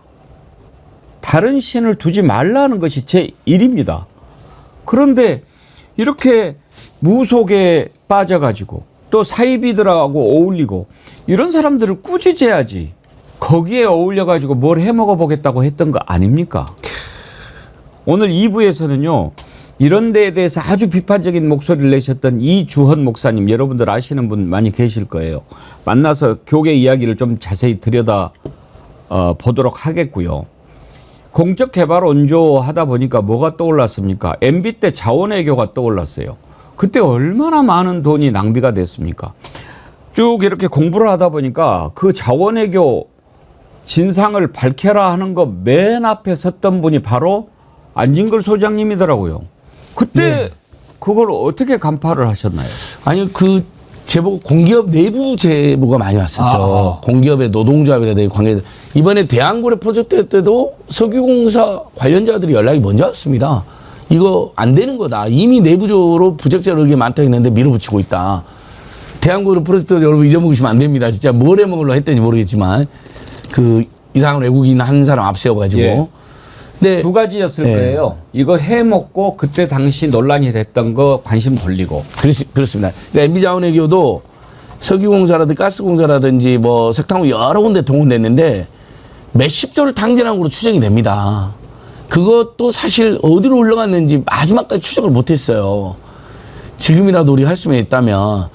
다른 신을 두지 말라는 것이 제1입니다. 그런데 이렇게 무속에 빠져가지고 또 사이비들하고 어울리고 이런 사람들을 꾸짖어야지 거기에 어울려가지고 뭘 해먹어 보겠다고 했던 거 아닙니까? 오늘 2부에서는요. 이런 데에 대해서 아주 비판적인 목소리를 내셨던 이주헌 목사님 여러분들 아시는 분 많이 계실 거예요. 만나서 교계 이야기를 좀 자세히 들여다 보도록 하겠고요. 공적 개발 원조 하다 보니까 뭐가 떠올랐습니까? MB 때 자원외교가 떠올랐어요. 그때 얼마나 많은 돈이 낭비가 됐습니까? 쭉 이렇게 공부를 하다 보니까 그 자원외교 진상을 밝혀라 하는 거 맨 앞에 섰던 분이 바로 안진걸 소장님이더라고요. 그때 그걸 어떻게 간파를 하셨나요?
아니 그 제보 공기업 내부 제보가 많이 왔었죠. 공기업의 노동조합이라든지 관계자. 이번에 대한고래 프로젝트 때도 석유공사 관련자들이 연락이 먼저 왔습니다. 이거 안 되는 거다. 이미 내부적으로 부적절한 의견이 많다고 했는데 밀어붙이고 있다. 대한고래 프로젝트 여러분 잊어먹으시면 안 됩니다. 진짜 뭘 해먹으려고 했는지 모르겠지만 그 이상한 외국인 한 사람 앞세워가지고.
예.
네.
두 가지였을 거예요. 이거 해먹고 그때 당시 논란이 됐던 거 관심 돌리고.
그렇습니다. 그러니까 MB자원외교도 석유공사라든지 가스공사라든지 뭐 석탄 여러 군데 동원됐는데 몇십 조를 탕진한 걸로 추정이 됩니다. 그것도 사실 어디로 올라갔는지 마지막까지 추적을 못했어요. 지금이라도 우리 할 수만 있다면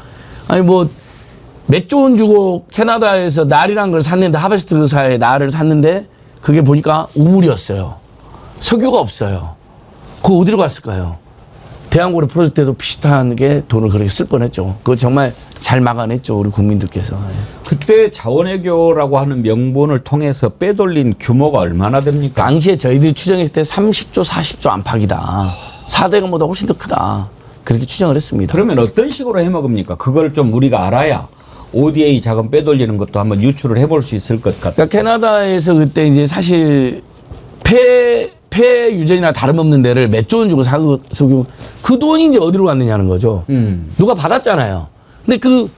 아니 뭐 몇 조 원 주고 캐나다에서 날이란 걸 샀는데 하베스트사의 날을 샀는데 그게 보니까 우물이었어요. 석유가 없어요. 그거 어디로 갔을까요? 대한고래 프로젝트 때도 비슷한 게 돈을 그렇게 쓸 뻔했죠. 그거 정말 잘 막아냈죠. 우리 국민들께서.
그때 자원외교라고 하는 명분을 통해서 빼돌린 규모가 얼마나 됩니까?
당시에 저희들이 추정했을 때 30조, 40조 안팎이다. 4대강보다 훨씬 더 크다. 그렇게 추정을 했습니다.
그러면 어떤 식으로 해먹습니까? 그걸 좀 우리가 알아야 ODA 자금 빼돌리는 것도 한번 유출을 해볼 수 있을 것 같아요.
그러니까 캐나다에서 그때 이제 사실 폐 유전이나 다름없는 데를 몇 조 원 주고 사고 그 돈이 이제 어디로 갔느냐는 거죠. 누가 받았잖아요. 근데 그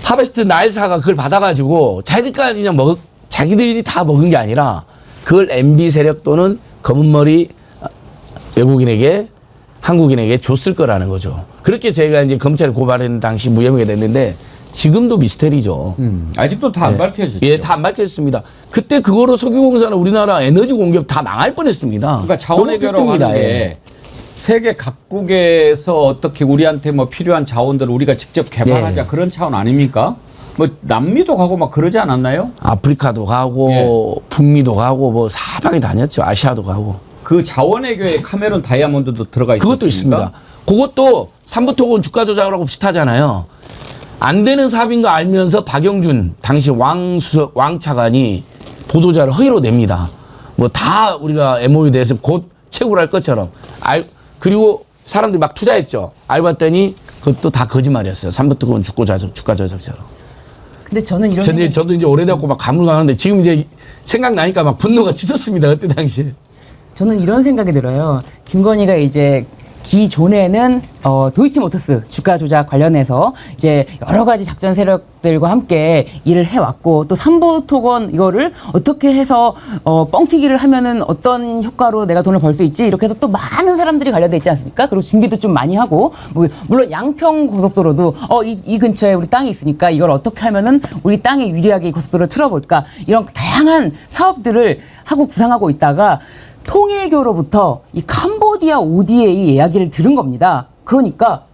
하베스트 나일사가 그걸 받아가지고 자기들까지 그냥 자기들이 다 먹은 게 아니라 그걸 MB 세력 또는 검은머리 외국인에게 한국인에게 줬을 거라는 거죠. 그렇게 저희가 이제 검찰에 고발했는 당시 무혐의가 됐는데 지금도 미스터리죠.
아직도 다 안 밝혀졌죠.
예, 다 안 밝혀졌습니다. 그때 그거로 석유공사나 우리나라 에너지 공급 다 망할 뻔했습니다.
그러니까 자원외교라고 하는 게 세계 각국에서 어떻게 우리한테 뭐 필요한 자원들을 우리가 직접 개발하자 그런 차원 아닙니까? 뭐 남미도 가고 막 그러지 않았나요?
아프리카도 가고 북미도 가고 뭐 사방에 다녔죠. 아시아도 가고.
그 자원외교에 카메론 다이아몬드도 들어가 있었습니까?
그것도 있습니다. 그것도 삼부토건 주가 조작하고 비슷하잖아요. 안 되는 사업인 거 알면서 박영준 당시 왕차관이 보도자를 허위로 냅니다. 뭐 다 우리가 MOU 대해서 곧 채굴할 것처럼. 그리고 사람들이 막 투자했죠. 알고 봤더니 그것도 다 거짓말이었어요. 삼부토건 주가 조작처럼.
근데 저는 이런
저도 이제 오래됐고 막 가물가는데 지금 이제 생각나니까 막 분노가 치솟습니다. 그때 당시에.
저는 이런 생각이 들어요. 김건희가 이제 기존에는 도이치모터스 주가 조작 관련해서 이제 여러 가지 작전 세력들과 함께 일을 해왔고 또 삼부토건 이거를 어떻게 해서 뻥튀기를 하면은 어떤 효과로 내가 돈을 벌 수 있지 이렇게 해서 또 많은 사람들이 관련돼 있지 않습니까? 그리고 준비도 좀 많이 하고 뭐 물론 양평 고속도로도 이 근처에 우리 땅이 있으니까 이걸 어떻게 하면은 우리 땅에 유리하게 이 고속도로를 틀어볼까 이런 다양한 사업들을 하고 구상하고 있다가 통일교로부터 이 캄보디아 ODA 이야기를 들은 겁니다. 그러니까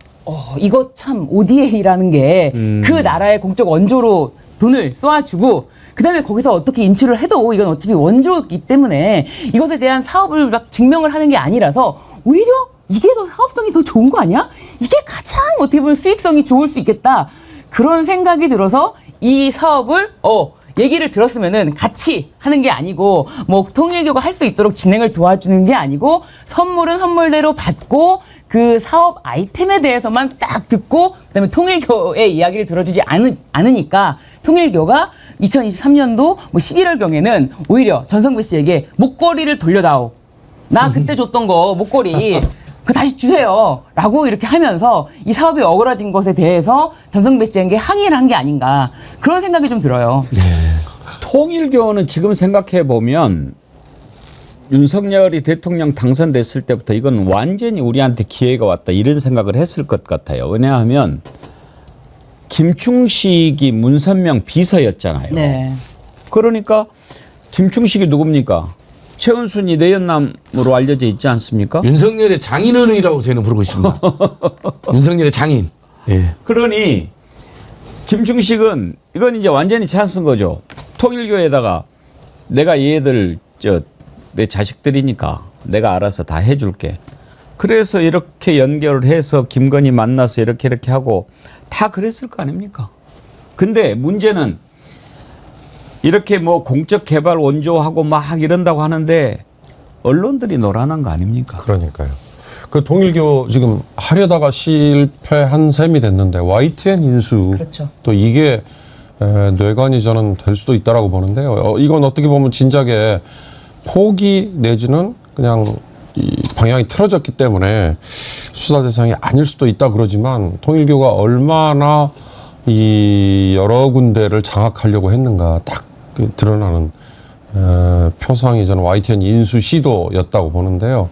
이거 참 ODA라는 게 그 나라의 공적 원조로 돈을 쏘아주고 그다음에 거기서 어떻게 인출을 해도 이건 어차피 원조이기 때문에 이것에 대한 사업을 막 증명을 하는 게 아니라서 오히려 이게 더 사업성이 더 좋은 거 아니야? 이게 가장 어떻게 보면 수익성이 좋을 수 있겠다. 그런 생각이 들어서 이 사업을 얘기를 들었으면은 같이 하는 게 아니고 뭐 통일교가 할 수 있도록 진행을 도와주는 게 아니고 선물은 선물대로 받고 그 사업 아이템에 대해서만 딱 듣고 그다음에 통일교의 이야기를 들어주지 않으니까 통일교가 2023년도 뭐 11월경에는 오히려 전성배 씨에게 목걸이를 돌려다오. 나 그때 줬던 거 목걸이 그 다시 주세요. 라고 이렇게 하면서 이 사업이 어그러진 것에 대해서 전성배 씨에게 항의를 한 게 아닌가. 그런 생각이 좀 들어요.
통일교는 지금 생각해 보면 윤석열이 대통령 당선됐을 때부터 이건 완전히 우리한테 기회가 왔다 이런 생각을 했을 것 같아요. 왜냐하면 김충식이 문선명 비서였잖아요.
네.
그러니까 김충식이 누굽니까? 최은순이 내연남으로 알려져 있지 않습니까?
윤석열의 장인어른이라고 저희는 부르고 있습니다. 윤석열의 장인. 예.
그러니 김충식은 이건 이제 완전히 찬스인 거죠. 통일교에다가 내가 얘들 내 자식들이니까 내가 알아서 다 해줄게. 그래서 이렇게 연결을 해서 김건희 만나서 이렇게 하고 다 그랬을 거 아닙니까? 근데 문제는 이렇게 뭐 공적 개발 원조하고 막 이런다고 하는데 언론들이 노란한 거 아닙니까?
그러니까요. 그 통일교 지금 하려다가 실패한 셈이 됐는데 YTN 인수
그렇죠.
또 이게 뇌관이 저는 될 수도 있다라고 보는데요. 이건 어떻게 보면 진작에 포기 내지는 그냥 이 방향이 틀어졌기 때문에 수사 대상이 아닐 수도 있다 그러지만 통일교가 얼마나 이 여러 군데를 장악하려고 했는가 딱 드러나는 표상이 저는 YTN 인수 시도였다고 보는데요.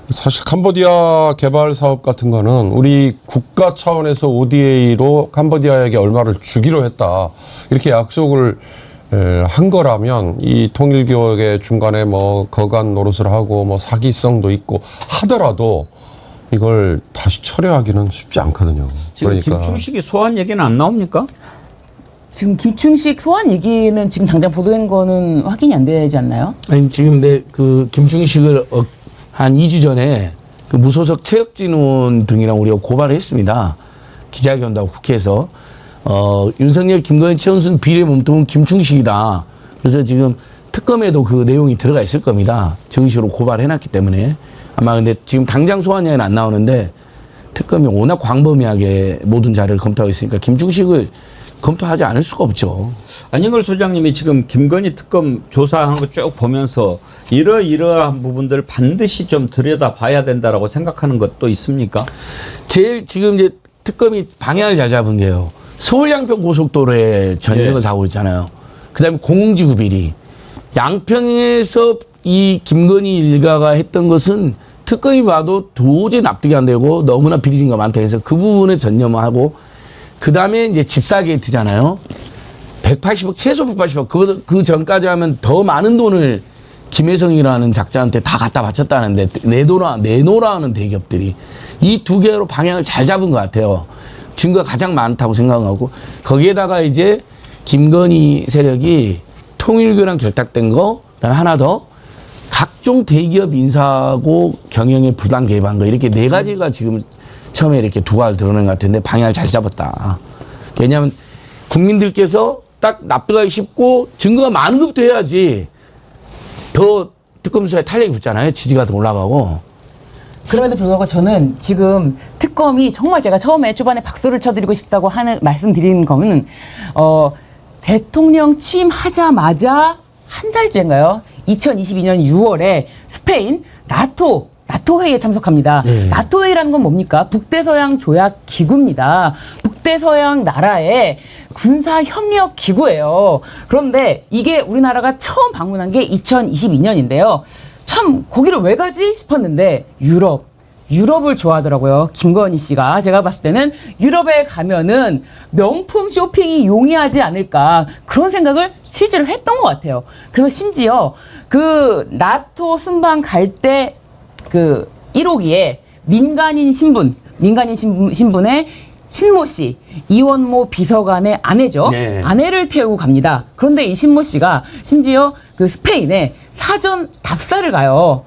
사실 캄보디아 개발 사업 같은 거는 우리 국가 차원에서 ODA로 캄보디아에게 얼마를 주기로 했다 이렇게 약속을 한 거라면 이 통일교의 중간에 뭐 거간 노릇을 하고 뭐 사기성도 있고 하더라도 이걸 다시 철회하기는 쉽지 않거든요.
지금
그러니까
김충식이 소환 얘기는 안 나옵니까?
지금 김충식 소환 얘기는 지금 당장 보도된 거는 확인이 안 되지 않나요?
아니 지금 그 김충식을 한 2주 전에 그 무소속 체육진흥원 등이랑 우리가 고발을 했습니다. 기자회견도 하고 국회에서 윤석열, 김건희, 최은순 비례 몸통은 김충식이다. 그래서 지금 특검에도 그 내용이 들어가 있을 겁니다. 정식으로 고발해놨기 때문에. 아마 근데 지금 당장 소환이는 안 나오는데 특검이 워낙 광범위하게 모든 자료를 검토하고 있으니까 김충식을 검토하지 않을 수가 없죠.
안영걸 소장님이 지금 김건희 특검 조사하는 거 쭉 보면서 이러이러한 부분들 반드시 좀 들여다봐야 된다라고 생각하는 것도 있습니까?
제일 지금 이제 특검이 방향을 잘 잡은 게요. 서울 양평 고속도로에 전력을 다 하고 있잖아요. 그다음에 공공지구 비리. 양평에서 이 김건희 일가가 했던 것은 특검이 봐도 도저히 납득이 안 되고 너무나 비리진가 많다 해서 그 부분에 전념하고 그다음에 이제 집사 게이트잖아요. 180억 최소 180억 그 전까지 하면 더 많은 돈을 김혜성이라는 작자한테 다 갖다 바쳤다는데 내놓으라 하는 대기업들이 이 두 개로 방향을 잘 잡은 것 같아요. 증거가 가장 많다고 생각하고 거기에다가 이제 김건희 세력이 통일교랑 결탁된 거 그다음에 하나 더 각종 대기업 인사하고 경영에 부당 개입한 거 이렇게 네 가지가 지금 처음에 이렇게 두각을 드러낸 것 같은데 방향을 잘 잡았다. 왜냐하면 국민들께서 딱 납득하기 쉽고 증거가 많은 것부터 해야지 더 특검 수사에 탄력이 붙잖아요. 지지가 더 올라가고.
그럼에도 불구하고 저는 지금 특검이 정말 제가 처음에 초반에 박수를 쳐드리고 싶다고 말씀드린 거는 대통령 취임하자마자 한 달째인가요? 2022년 6월에 스페인 나토 회의에 참석합니다.
네.
나토 회의라는 건 뭡니까? 북대서양 조약 기구입니다. 북대서양 나라의 군사 협력 기구예요. 그런데 이게 우리나라가 처음 방문한 게 2022년인데요. 참 거기를 왜 가지 싶었는데 유럽을 좋아하더라고요. 김건희 씨가. 제가 봤을 때는 유럽에 가면은 명품 쇼핑이 용이하지 않을까 그런 생각을 실제로 했던 것 같아요. 그래서 심지어 그 나토 순방 갈 때 그 1호기에 민간인 신분의 신모 씨, 이원모 비서관의 아내죠.
네.
아내를 태우고 갑니다. 그런데 이 신모 씨가 심지어 그 스페인에 사전 답사를 가요.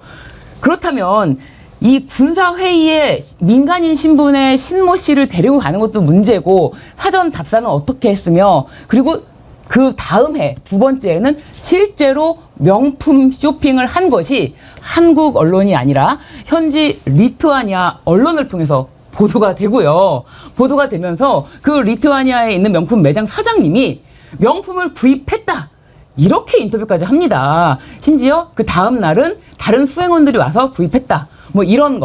그렇다면 이 군사회의에 민간인 신분의 신모 씨를 데리고 가는 것도 문제고 사전 답사는 어떻게 했으며 그리고 그 다음 해 두 번째에는 실제로 명품 쇼핑을 한 것이 한국 언론이 아니라 현지 리투아니아 언론을 통해서 보도가 되고요. 보도가 되면서 그 리투아니아에 있는 명품 매장 사장님이 명품을 구입했다. 이렇게 인터뷰까지 합니다. 심지어 그 다음 날은 다른 수행원들이 와서 구입했다. 뭐 이런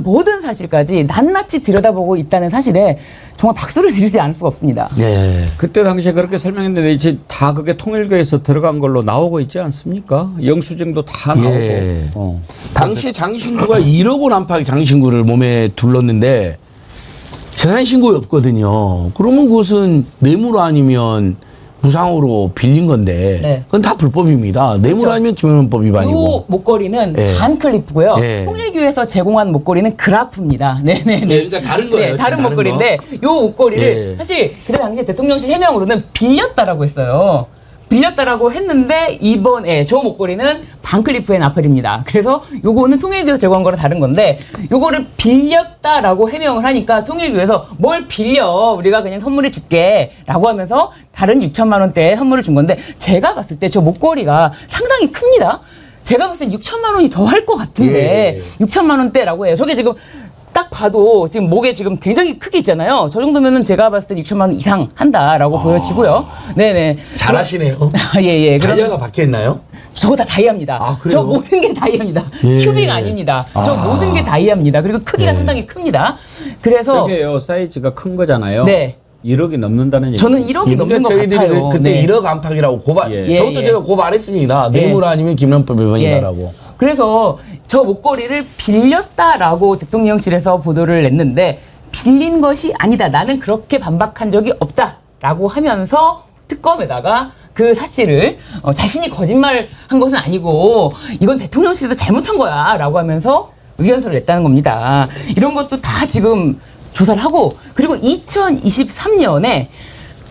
모든 사실까지 낱낱이 들여다보고 있다는 사실에 정말 박수를 드리지 않을 수가 없습니다.
네.
그때 당시에 그렇게 설명했는데 이제 다 그게 통일교에서 들어간 걸로 나오고 있지 않습니까? 영수증도 다
예.
나오고.
당시에 장신구가 1억 원 안팎의 장신구를 몸에 둘렀는데 재산신고가 없거든요. 그러면 그것은 뇌물 아니면 무상으로 빌린 건데
네.
그건 다 불법입니다. 뇌물
그렇죠.
아니면 김영란법
이
위반이고.
목걸이는
예.
반클리프고요.
예.
통일교에서 제공한 목걸이는 그라프입니다. 네네네.
그러니까 다른 거예요.
네, 다른
다른
목걸이인데 요 목걸이를
예.
사실 그때 당시에 대통령실 해명으로는 빌렸다라고 했어요. 빌렸다라고 했는데 이번에 저 목걸이는 반클리프의 나팔입니다. 그래서 요거는 통일교에서 제공한 거랑 다른 건데 요거를 빌렸다라고 해명을 하니까 통일교에서 뭘 빌려 우리가 그냥 선물해 줄게 라고 하면서 다른 6천만 원대의 선물을 준 건데 제가 봤을 때 저 목걸이가 상당히 큽니다. 제가 봤을 때 6천만 원이 더 할 것 같은데
예.
6천만 원대라고 해요. 저게 지금 딱 봐도 지금 목에 지금 굉장히 크게 있잖아요. 저 정도면은 제가 봤을 때 6천만 원 이상 한다라고 보여지고요. 네네.
잘하시네요.
예. 그럼
다이아가 박혀 있나요?
저거 다 다이아입니다.
아, 그래요?
저 모든 게 다이아입니다.
예.
큐빅 아닙니다. 저 모든 게 다이아입니다. 그리고 크기가
예.
상당히 큽니다. 그래서
저게요 사이즈가 큰 거잖아요.
네.
1억이 넘는다는 얘기.
저는 1억이 넘는 것
저희들이
같아요.
그때
네.
1억 안팎이라고 고발.
예.
저것도
예.
제가 고발했습니다.
예.
뇌물 아니면 김영란법 위반이다라고.
그래서 저 목걸이를 빌렸다라고 대통령실에서 보도를 냈는데 빌린 것이 아니다. 나는 그렇게 반박한 적이 없다라고 하면서 특검에다가 그 사실을 자신이 거짓말을 한 것은 아니고 이건 대통령실에서 잘못한 거야라고 하면서 의견서를 냈다는 겁니다. 이런 것도 다 지금 조사를 하고 그리고 2023년에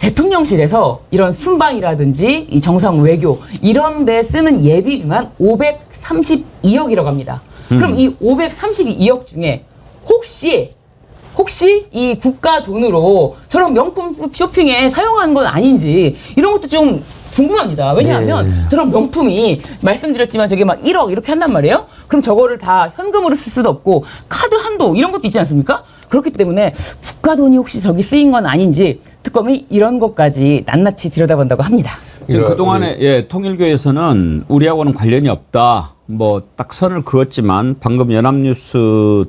대통령실에서 이런 순방이라든지 이 정상 외교 이런 데 쓰는 예비비만 532억이라고 합니다. 그럼 이 532억 중에 혹시 이 국가 돈으로 저런 명품 쇼핑에 사용하는 건 아닌지 이런 것도 좀 궁금합니다. 왜냐하면 저런 명품이 말씀드렸지만 저게 막 1억 이렇게 한단 말이에요. 그럼 저거를 다 현금으로 쓸 수도 없고 카드 한도 이런 것도 있지 않습니까? 그렇기 때문에 국가 돈이 혹시 저기 쓰인 건 아닌지 특검이 이런 것까지 낱낱이 들여다본다고 합니다.
지금 그동안에 통일교에서는 우리하고는 관련이 없다. 뭐 딱 선을 그었지만 방금 연합뉴스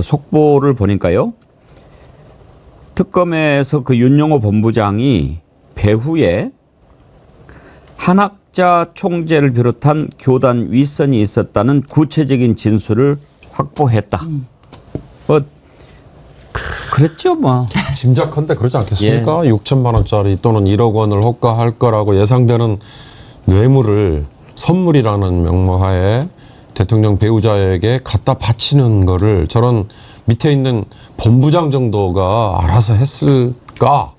속보를 보니까요. 특검에서 그 윤용호 본부장이 배후에 한학자 총재를 비롯한 교단 윗선이 있었다는 구체적인 진술을 확보했다. 뭐 그랬죠 뭐.
짐작컨대 그러지 않겠습니까? 6천만 원짜리 또는 1억 원을 호가할 거라고 예상되는 뇌물을 선물이라는 명목하에 대통령 배우자에게 갖다 바치는 거를 저런 밑에 있는 본부장 정도가 알아서 했을까?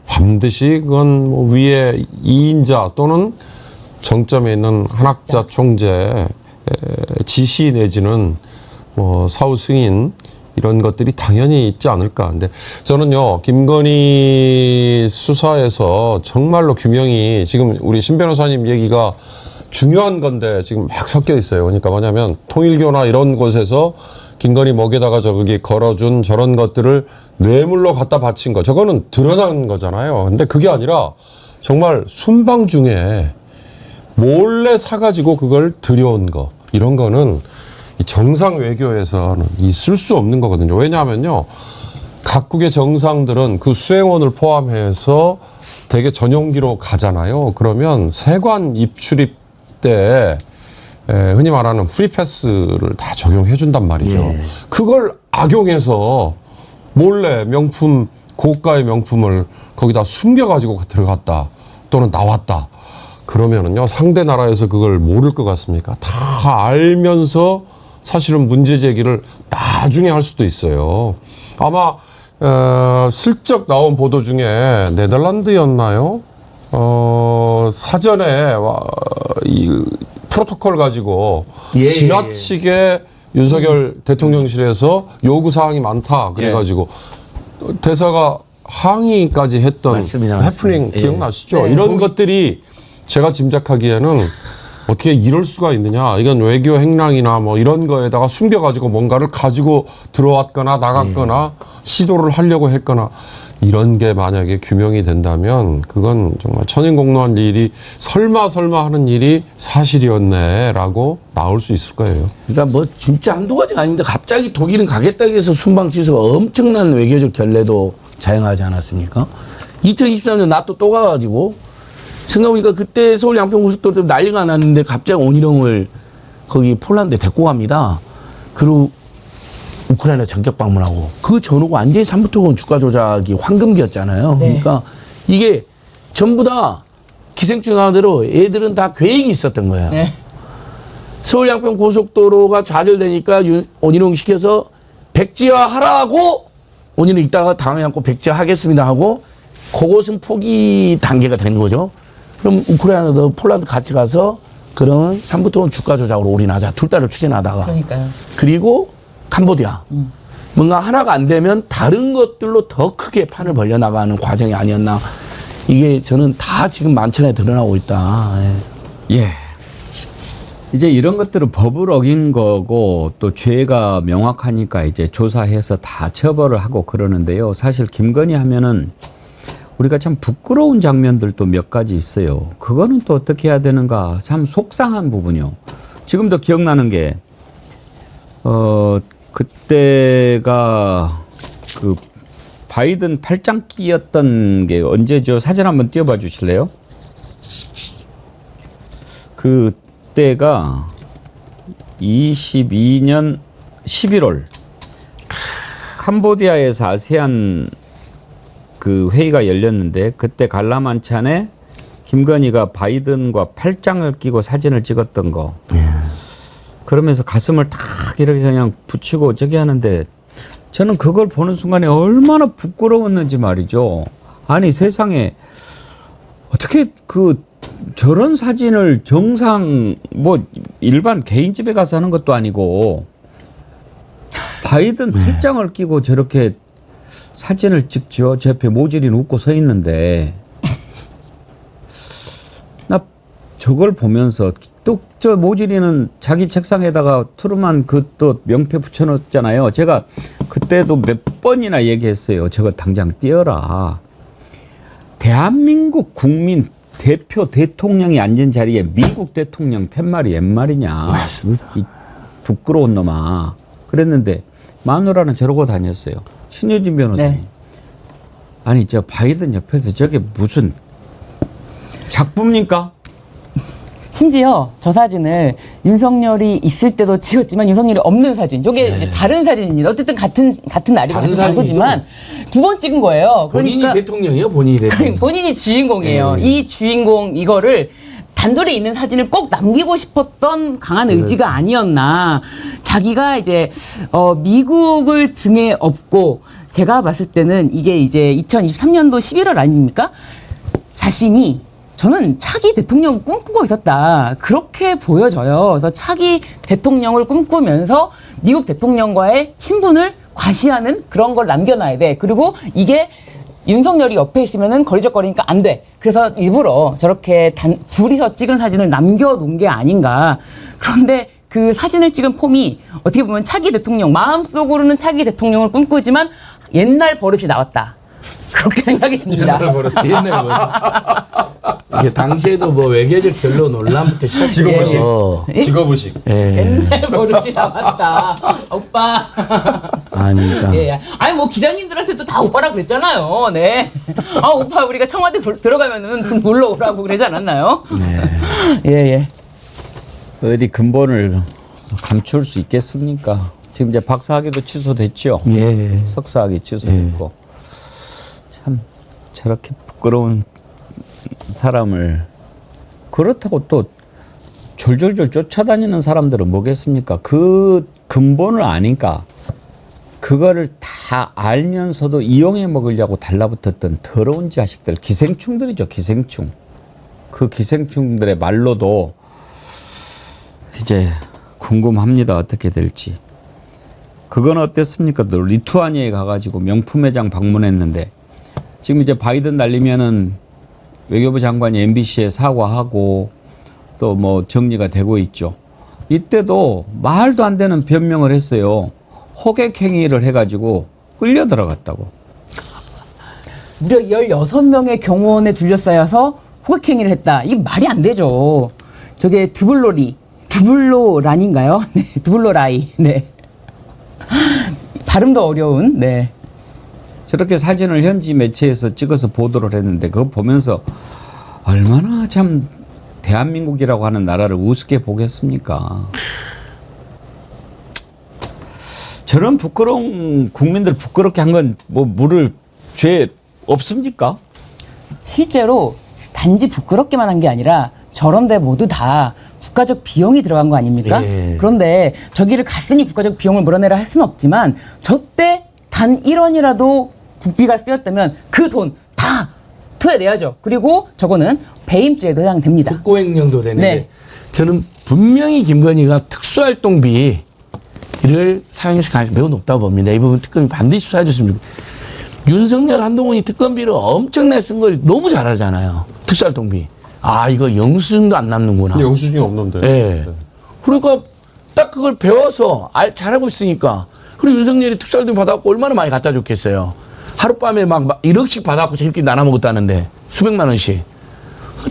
반드시 그건 뭐 위에 2인자 또는 정점에 있는 한학자 총재 지시 내지는 뭐 사후 승인 이런 것들이 당연히 있지 않을까. 근데 저는요, 김건희 수사에서 정말로 규명이 지금 우리 신 변호사님 얘기가 중요한 건데 지금 막 섞여 있어요. 그러니까 뭐냐면 통일교나 이런 곳에서 김건희 목에다가 저기 걸어준 저런 것들을 뇌물로 갖다 바친 거. 저거는 드러난 거잖아요. 근데 그게 아니라 정말 순방 중에 몰래 사가지고 그걸 들여온 거. 이런 거는 정상 외교에서는 있을 수 없는 거거든요. 왜냐하면요. 각국의 정상들은 그 수행원을 포함해서 되게 전용기로 가잖아요. 그러면 세관 입출입 때 흔히 말하는 프리패스를 다 적용해 준단 말이죠. 그걸 악용해서 몰래 명품, 고가의 명품을 거기다 숨겨가지고 들어갔다 또는 나왔다. 그러면은요, 상대 나라에서 그걸 모를 것 같습니까? 다 알면서 사실은 문제 제기를 나중에 할 수도 있어요. 아마 슬쩍 나온 보도 중에 네덜란드였나요? 사전에 이 프로토콜 가지고 지나치게 윤석열 대통령실에서 요구 사항이 많다 그래가지고 대사가 항의까지 했던
맞습니다.
해프닝 기억나시죠?
네.
이런 것들이 제가 짐작하기에는 어떻게 이럴 수가 있느냐. 이건 외교 행랑이나 뭐 이런 거에다가 숨겨가지고 뭔가를 가지고 들어왔거나 나갔거나 시도를 하려고 했거나 이런 게 만약에 규명이 된다면 그건 정말 천인공노한 일이 설마 하는 일이 사실이었네라고 나올 수 있을 거예요.
그러니까 뭐 진짜 한두 가지가 아닌데 갑자기 독일은 가겠다고 해서 순방 취소가 엄청난 외교적 결례도 자행하지 않았습니까? 2023년 나토 또 가가지고 생각해보니까 그때 서울 양평고속도로 때문에 난리가 났는데 갑자기 온희룡을 거기 폴란드에 데리고 갑니다. 그리고 우크라이나 전격 방문하고 그 전후가 완전히 삼부토건 주가 조작이 황금기였잖아요.
네.
그러니까 이게 전부 다 기생충 하나대로 애들은 다 계획이 있었던 거예요.
네.
서울 양평 고속도로가 좌절되니까 온희룡 시켜서 백지화 하라고 온희룡 있다가 당황해 갖고 백지화 하겠습니다 하고 그것은 포기 단계가 되는 거죠. 그럼 우크라이나도 폴란드 같이 가서 그러면 삼부토건 주가 조작으로 올인하자. 둘 다를 추진하다가.
그러니까요.
그리고 캄보디아. 뭔가 하나가 안 되면 다른 것들로 더 크게 판을 벌려나가는 과정이 아니었나. 이게 저는 다 지금 만천에 드러나고 있다.
예. 이제 이런 것들은 법을 어긴 거고 또 죄가 명확하니까 이제 조사해서 다 처벌을 하고 그러는데요. 사실 김건희 하면은 우리가 참 부끄러운 장면들도 몇 가지 있어요. 그거는 또 어떻게 해야 되는가 참 속상한 부분이요. 지금도 기억나는 게 그때가 그 바이든 팔짱끼였던 게 언제죠? 사진 한번 띄워봐 주실래요? 그때가 22년 11월 캄보디아에서 아세안 그 회의가 열렸는데 그때 관람한찬에 김건희가 바이든과 팔짱을 끼고 사진을 찍었던 거. 그러면서 가슴을 탁 이렇게 그냥 붙이고 저기 하는데 저는 그걸 보는 순간에 얼마나 부끄러웠는지 말이죠. 아니 세상에 어떻게 그 저런 사진을 정상 뭐 일반 개인 집에 가서 하는 것도 아니고 바이든 필장을 끼고 저렇게 사진을 찍죠. 제 옆에 모질이 웃고 서 있는데 나 저걸 보면서 또 저 모질이는 자기 책상에다가 트루만 그 또 명패 붙여놓잖아요. 제가 그때도 몇 번이나 얘기했어요. 저거 당장 띄어라. 대한민국 국민 대표 대통령이 앉은 자리에 미국 대통령 팻말이 옛말이냐.
맞습니다.
이 부끄러운 놈아. 그랬는데 마누라는 저러고 다녔어요. 신효진 변호사님.
네.
아니 저 바이든 옆에서 저게 무슨 작품입니까?
심지어 저 사진을 윤석열이 있을 때도 찍었지만 윤석열이 없는 사진. 이게 이제 다른 사진입니다. 어쨌든 같은 날이고
다른
같은 장소지만 두 번 찍은 거예요.
본인이
그러니까
대통령이에요, 본인이 대통령.
본인이 주인공이에요.
네.
이 주인공 이거를 단둘이 있는 사진을 꼭 남기고 싶었던 강한 의지가 아니었나. 자기가 이제 미국을 등에 업고 제가 봤을 때는 이게 이제 2023년도 11월 아닙니까? 자신이 저는 차기 대통령을 꿈꾸고 있었다. 그렇게 보여져요. 그래서 차기 대통령을 꿈꾸면서 미국 대통령과의 친분을 과시하는 그런 걸 남겨놔야 돼. 그리고 이게 윤석열이 옆에 있으면은 거리적거리니까 안 돼. 그래서 일부러 저렇게 둘이서 찍은 사진을 남겨놓은 게 아닌가. 그런데 그 사진을 찍은 폼이 어떻게 보면 차기 대통령, 마음속으로는 차기 대통령을 꿈꾸지만 옛날 버릇이 나왔다. 그렇게 생각이 듭니다.
옛날 뭐 이게 당시에도 뭐 외교적 별로 논란부터 시작해서
직업의식.
옛날 버릇이 나왔다. 오빠.
아니까.
예. 아니 뭐 기자님들한테도 다 오빠라 그랬잖아요. 네. 아 오빠 우리가 청와대 들어가면은 놀러 오라고 그러지 않았나요? 네. 예.
어디 근본을 감출 수 있겠습니까? 지금 이제 박사학위도 취소됐죠.
예.
석사학위 취소됐고 참 저렇게 부끄러운 사람을 그렇다고 또 졸졸졸 쫓아다니는 사람들은 뭐겠습니까? 그 근본을 아니까 그거를 다 알면서도 이용해 먹으려고 달라붙었던 더러운 자식들, 기생충들이죠. 기생충. 그 기생충들의 말로도 이제 궁금합니다. 어떻게 될지. 그건 어땠습니까? 또 리투아니아에 가가지고 명품 매장 방문했는데 지금 이제 바이든 날리면은 외교부 장관이 MBC에 사과하고 또 뭐 정리가 되고 있죠. 이때도 말도 안 되는 변명을 했어요. 호객행위를 해가지고 끌려 들어갔다고.
무려 16명의 경호원에 둘러싸여서 호객행위를 했다. 이게 말이 안 되죠. 저게 두블로란인가요? 네, 두블로라이. 네. 발음도 어려운. 네.
저렇게 사진을 현지 매체에서 찍어서 보도를 했는데 그거 보면서 얼마나 참 대한민국이라고 하는 나라를 우습게 보겠습니까? 저런 부끄러운 국민들 부끄럽게 한 건 뭐 물을 죄 없습니까?
실제로 단지 부끄럽게만 한 게 아니라 저런데 모두 다 국가적 비용이 들어간 거 아닙니까?
예.
그런데 저기를 갔으니 국가적 비용을 물어내라 할 수는 없지만 저때 단 1원이라도 국비가 쓰였다면 그 돈 다 토해내야죠. 그리고 저거는 배임죄에도 해당됩니다.
특고행령도 되는데
네.
저는 분명히 김건희가 특수활동비를 사용했을 가능성이 매우 높다고 봅니다. 이 부분 특검이 반드시 수사해 줬으면 좋겠어요. 윤석열, 한동훈이 특검비를 엄청나게 쓴 걸 너무 잘 알잖아요. 특수활동비. 아, 이거 영수증도 안 남는구나.
영수증이 없는데.
예. 그러니까 딱 그걸 배워서 잘하고 있으니까. 그리고 윤석열이 특수활동비 받아갖고 얼마나 많이 갖다 줬겠어요. 하룻밤에 막 1억씩 받아갖고 저렇게 나눠 먹었다는데 수백만 원씩.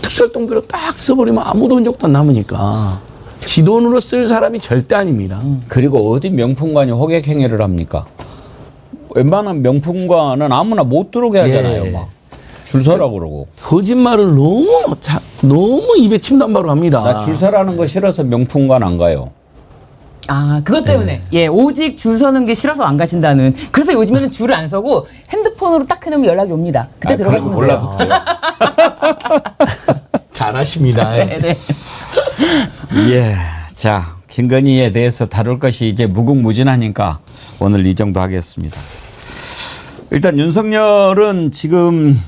특수활동비로 딱 써버리면 아무도 흔적도 안 남으니까. 지 돈으로 쓸 사람이 절대 아닙니다.
그리고 어디 명품관이 호객행위를 합니까? 웬만한 명품관은 아무나 못 들어오게 하잖아요.
예.
막 줄 서라고 그러고.
거짓말을 너무 입에 침 담바로 합니다.
나 줄 서라는 거 싫어서 명품관 안 가요.
아, 그것 때문에. 예, 오직 줄 서는 게 싫어서 안 가신다는. 그래서 요즘에는 줄을 안 서고 핸드폰으로 딱 해놓으면 연락이 옵니다. 그때 들어가시면
몰라도
돼요.
돼요.
잘하십니다.
네, 네.
예. 자, 김건희에 대해서 다룰 것이 이제 무궁무진하니까 오늘 이 정도 하겠습니다. 일단 윤석열은 지금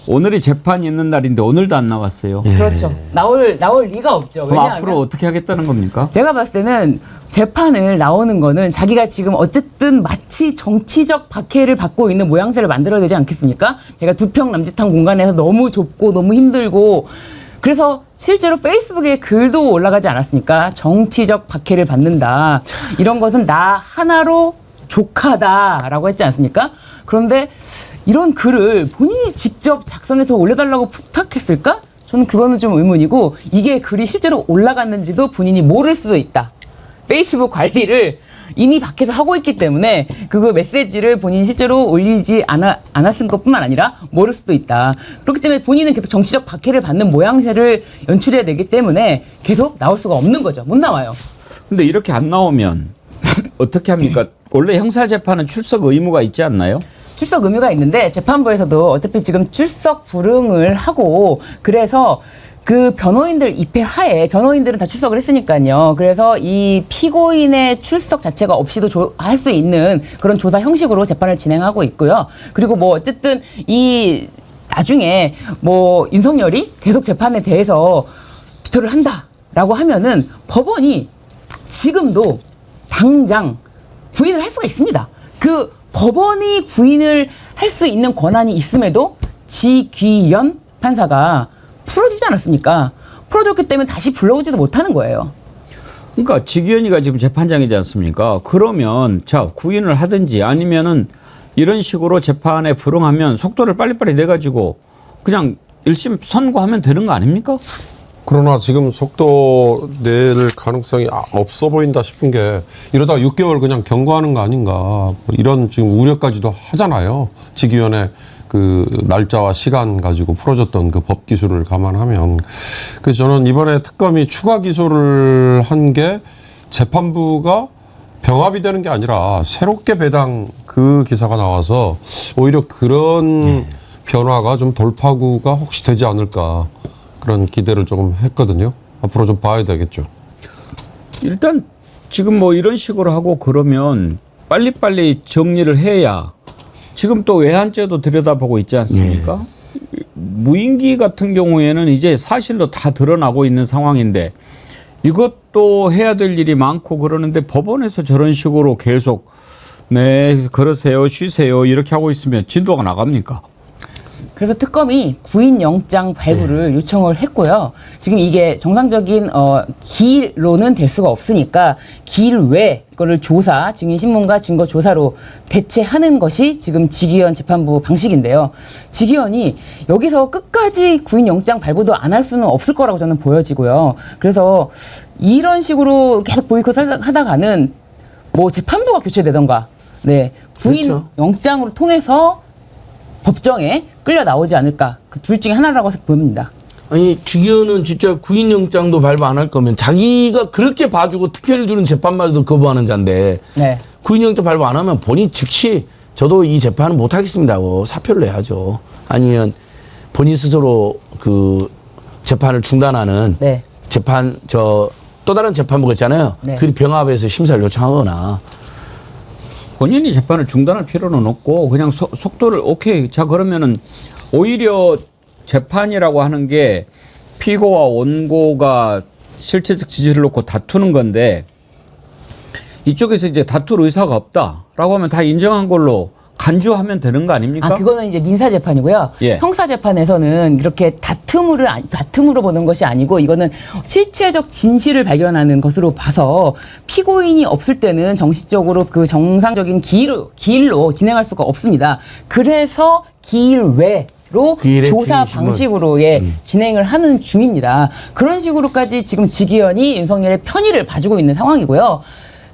오늘이 재판이 있는 날인데 오늘도 안 나왔어요.
그렇죠. 나올 리가 없죠.
그럼
왜냐하면
앞으로 어떻게 하겠다는 겁니까?
제가 봤을 때는 재판을 나오는 거는 자기가 지금 어쨌든 마치 정치적 박해를 받고 있는 모양새를 만들어야 되지 않겠습니까? 제가 2평 남짓한 공간에서 너무 좁고 너무 힘들고 그래서 실제로 페이스북에 글도 올라가지 않았습니까? 정치적 박해를 받는다. 이런 것은 나 하나로 족하다라고 했지 않습니까? 그런데 이런 글을 본인이 직접 작성해서 올려달라고 부탁했을까? 저는 그거는 좀 의문이고 이게 글이 실제로 올라갔는지도 본인이 모를 수도 있다. 페이스북 관리를 이미 밖에서 하고 있기 때문에 그거 메시지를 본인이 실제로 올리지 않았을 것뿐만 아니라 모를 수도 있다. 그렇기 때문에 본인은 계속 정치적 박해를 받는 모양새를 연출해야 되기 때문에 계속 나올 수가 없는 거죠. 못 나와요.
근데 이렇게 안 나오면 어떻게 합니까? 원래 형사재판은 출석 의무가 있지 않나요?
출석 의무가 있는데 재판부에서도 어차피 지금 출석 불응을 하고 그래서 그 변호인들 입회 하에 변호인들은 다 출석을 했으니까요. 그래서 이 피고인의 출석 자체가 없이도 할 수 있는 그런 조사 형식으로 재판을 진행하고 있고요. 그리고 뭐 어쨌든 이 나중에 뭐 윤석열이 계속 재판에 대해서 비토를 한다라고 하면은 법원이 지금도 당장 구인을 할 수가 있습니다. 그 법원이 구인을 할 수 있는 권한이 있음에도 지귀연 판사가 풀어주지 않았습니까? 풀어줬기 때문에 다시 불러오지도 못하는 거예요.
그러니까 지기현이가 지금 재판장이지 않습니까? 그러면 자 구인을 하든지 아니면은 이런 식으로 재판에 불응하면 속도를 빨리빨리 내가지고 그냥 1심 선고하면 되는 거 아닙니까?
그러나 지금 속도 낼 가능성이 없어 보인다 싶은 게 이러다가 6개월 그냥 경고하는 거 아닌가 뭐 이런 지금 우려까지도 하잖아요. 지기현의 그 날짜와 시간 가지고 풀어줬던 그 법 기술을 감안하면 그래서 저는 이번에 특검이 추가 기소를 한 게 재판부가 병합이 되는 게 아니라 새롭게 배당 그 기사가 나와서 오히려 그런 변화가 좀 돌파구가 혹시 되지 않을까 그런 기대를 조금 했거든요. 앞으로 좀 봐야 되겠죠.
일단 지금 뭐 이런 식으로 하고 그러면 빨리빨리 정리를 해야 지금 또 외환죄도 들여다보고 있지 않습니까? 무인기 같은 경우에는 이제 사실로 다 드러나고 있는 상황인데 이것도 해야 될 일이 많고 그러는데 법원에서 저런 식으로 계속 네 그러세요 쉬세요 이렇게 하고 있으면 진도가 나갑니까?
그래서 특검이 구인영장 발부를 요청을 했고요. 지금 이게 정상적인 기일로는 될 수가 없으니까 기일 외 거를 조사, 증인신문과 증거조사로 대체하는 것이 지금 지기현 재판부 방식인데요. 지기현이 여기서 끝까지 구인영장 발부도 안 할 수는 없을 거라고 저는 보여지고요. 그래서 이런 식으로 계속 보이콧 하다가는 뭐 재판부가 교체되던가 네, 구인영장으로 통해서 법정에 끌려 나오지 않을까. 그 둘 중에 하나라고 보입니다.
아니 지기현은 진짜 구인영장도 발부 안 할 거면 자기가 그렇게 봐주고 특혜를 주는 재판마저도 거부하는 자인데
네.
구인영장 발부 안 하면 본인 즉시 저도 이 재판은 못 하겠습니다 하고 사표를 내야죠. 아니면 본인 스스로 그 재판을 중단하는
네.
재판 또 다른 재판부가 있잖아요.
네.
그 병합에서 심사를 요청하거나.
본인이 재판을 중단할 필요는 없고 그냥 속도를 오케이 자 그러면은 오히려 재판이라고 하는 게 피고와 원고가 실체적 지지를 놓고 다투는 건데 이쪽에서 이제 다툴 의사가 없다라고 하면 다 인정한 걸로 간주하면 되는 거 아닙니까?
그거는 이제 민사 재판이고요.
예.
형사 재판에서는 이렇게 다툼으로 보는 것이 아니고 이거는 실체적 진실을 발견하는 것으로 봐서 피고인이 없을 때는 정식적으로 그 정상적인 기일로 진행할 수가 없습니다. 그래서 기일 외로 조사
증인신문.
방식으로 진행을 하는 중입니다. 그런 식으로까지 지금 지기현이 윤석열의 편의를 봐주고 있는 상황이고요.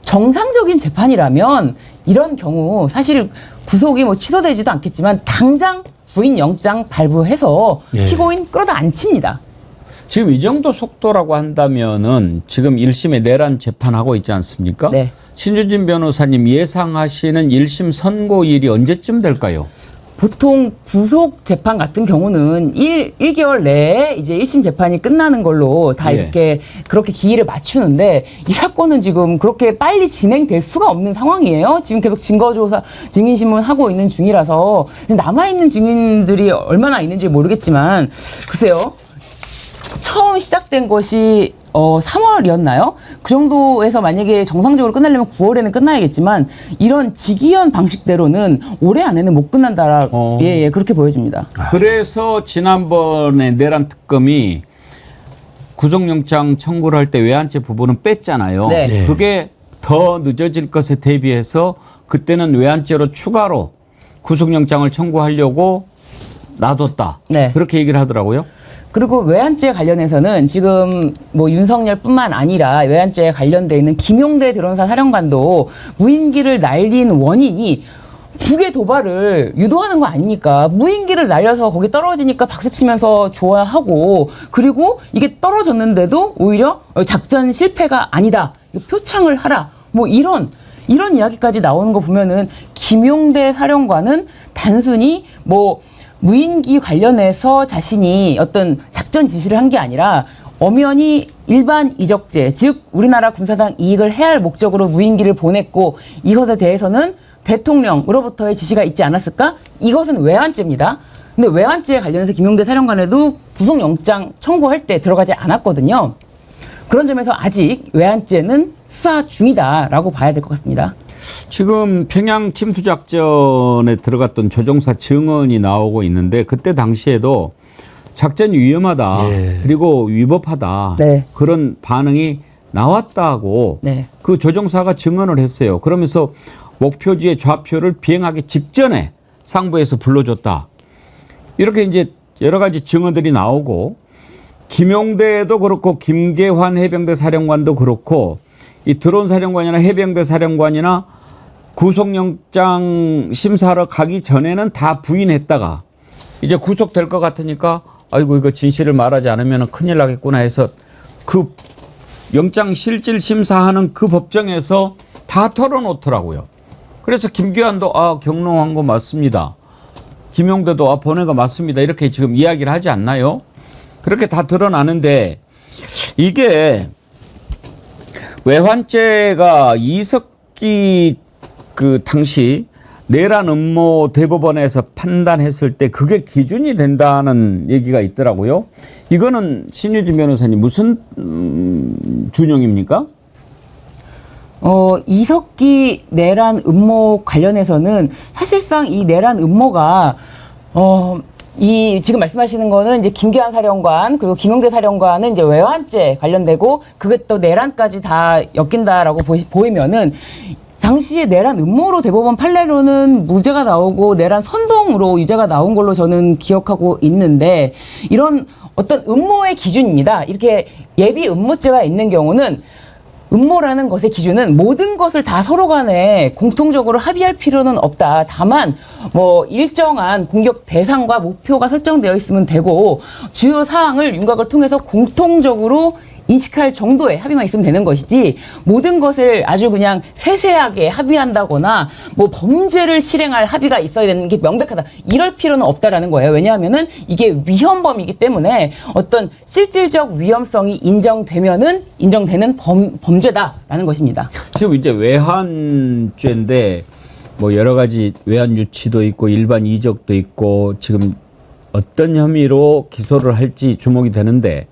정상적인 재판이라면 이런 경우 사실 구속이 뭐 취소되지도 않겠지만 당장 구인영장 발부해서 피고인 끌어다 앉힙니다.
지금 이 정도 속도라고 한다면은 지금 1심에 내란 재판하고 있지 않습니까?
네.
신준진 변호사님 예상하시는 1심 선고일이 언제쯤 될까요?
보통 구속 재판 같은 경우는 1개월 내에 이제 1심 재판이 끝나는 걸로 다
예.
이렇게 그렇게 기일을 맞추는데 이 사건은 지금 그렇게 빨리 진행될 수가 없는 상황이에요. 지금 계속 증거조사, 증인신문 하고 있는 중이라서 남아있는 증인들이 얼마나 있는지 모르겠지만 글쎄요. 처음 시작된 것이 3월이었나요? 그 정도에서 만약에 정상적으로 끝나려면 9월에는 끝나야겠지만 이런 직위원 방식대로는 올해 안에는 못 끝난다. 예, 그렇게 보여집니다.
그래서 지난번에 내란 특검이 구속영장 청구를 할 때 외환죄 부분은 뺐잖아요.
네.
네.
그게 더 늦어질 것에 대비해서 그때는 외환죄로 추가로 구속영장을 청구하려고 놔뒀다.
네.
그렇게 얘기를 하더라고요.
그리고 외환죄 관련해서는 지금 뭐 윤석열뿐만 아니라 외환죄에 관련돼 있는 김용대 드론사 사령관도 무인기를 날린 원인이 북의 도발을 유도하는 거 아닙니까? 무인기를 날려서 거기 떨어지니까 박수치면서 좋아하고 그리고 이게 떨어졌는데도 오히려 작전 실패가 아니다. 이거 표창을 하라. 뭐 이런 이야기까지 나오는 거 보면은 김용대 사령관은 단순히 뭐 무인기 관련해서 자신이 어떤 작전 지시를 한 게 아니라 엄연히 일반 이적죄, 즉 우리나라 군사상 이익을 해할 목적으로 무인기를 보냈고 이것에 대해서는 대통령으로부터의 지시가 있지 않았을까? 이것은 외환죄입니다. 근데 외환죄에 관련해서 김용대 사령관에도 구속영장 청구할 때 들어가지 않았거든요. 그런 점에서 아직 외환죄는 수사 중이다라고 봐야 될 것 같습니다.
지금 평양 침투 작전에 들어갔던 조종사 증언이 나오고 있는데 그때 당시에도 작전이 위험하다.
네.
그리고 위법하다.
네.
그런 반응이 나왔다고
네.
그 조종사가 증언을 했어요. 그러면서 목표지의 좌표를 비행하기 직전에 상부에서 불러줬다. 이렇게 이제 여러 가지 증언들이 나오고 김용대도 그렇고 김계환 해병대 사령관도 그렇고 이 드론 사령관이나 해병대 사령관이나 구속영장 심사하러 가기 전에는 다 부인했다가 이제 구속될 것 같으니까 아이고 이거 진실을 말하지 않으면 큰일 나겠구나 해서 그 영장 실질 심사하는 그 법정에서 다 털어놓더라고요. 그래서 김계환도 경로한 거 맞습니다. 김용대도 보낸 거 맞습니다. 이렇게 지금 이야기를 하지 않나요? 그렇게 다 드러나는데 이게 외환죄가 이석기 그 당시 내란 음모 대법원에서 판단했을 때 그게 기준이 된다는 얘기가 있더라고요. 이거는 신유진 변호사님 무슨 준용입니까?
이석기 내란 음모 관련해서는 사실상 이 내란 음모가 이 지금 말씀하시는 거는 이제 김계환 사령관 그리고 김용대 사령관은 이제 외환죄 관련되고 그게 또 내란까지 다 엮인다라고 보이면은 당시에 내란 음모로 대법원 판례로는 무죄가 나오고 내란 선동으로 유죄가 나온 걸로 저는 기억하고 있는데 이런 어떤 음모의 기준입니다. 이렇게 예비 음모죄가 있는 경우는 음모라는 것의 기준은 모든 것을 다 서로 간에 공통적으로 합의할 필요는 없다. 다만 뭐 일정한 공격 대상과 목표가 설정되어 있으면 되고 주요 사항을 윤곽을 통해서 공통적으로 인식할 정도의 합의만 있으면 되는 것이지 모든 것을 아주 그냥 세세하게 합의한다거나 뭐 범죄를 실행할 합의가 있어야 되는 게 명백하다. 이럴 필요는 없다라는 거예요. 왜냐하면은 이게 위헌범이기 때문에 어떤 실질적 위험성이 인정되는 범죄다라는 것입니다.
지금 이제 외환죄인데 뭐 여러 가지 외환 유치도 있고 일반 이적도 있고 지금 어떤 혐의로 기소를 할지 주목이 되는데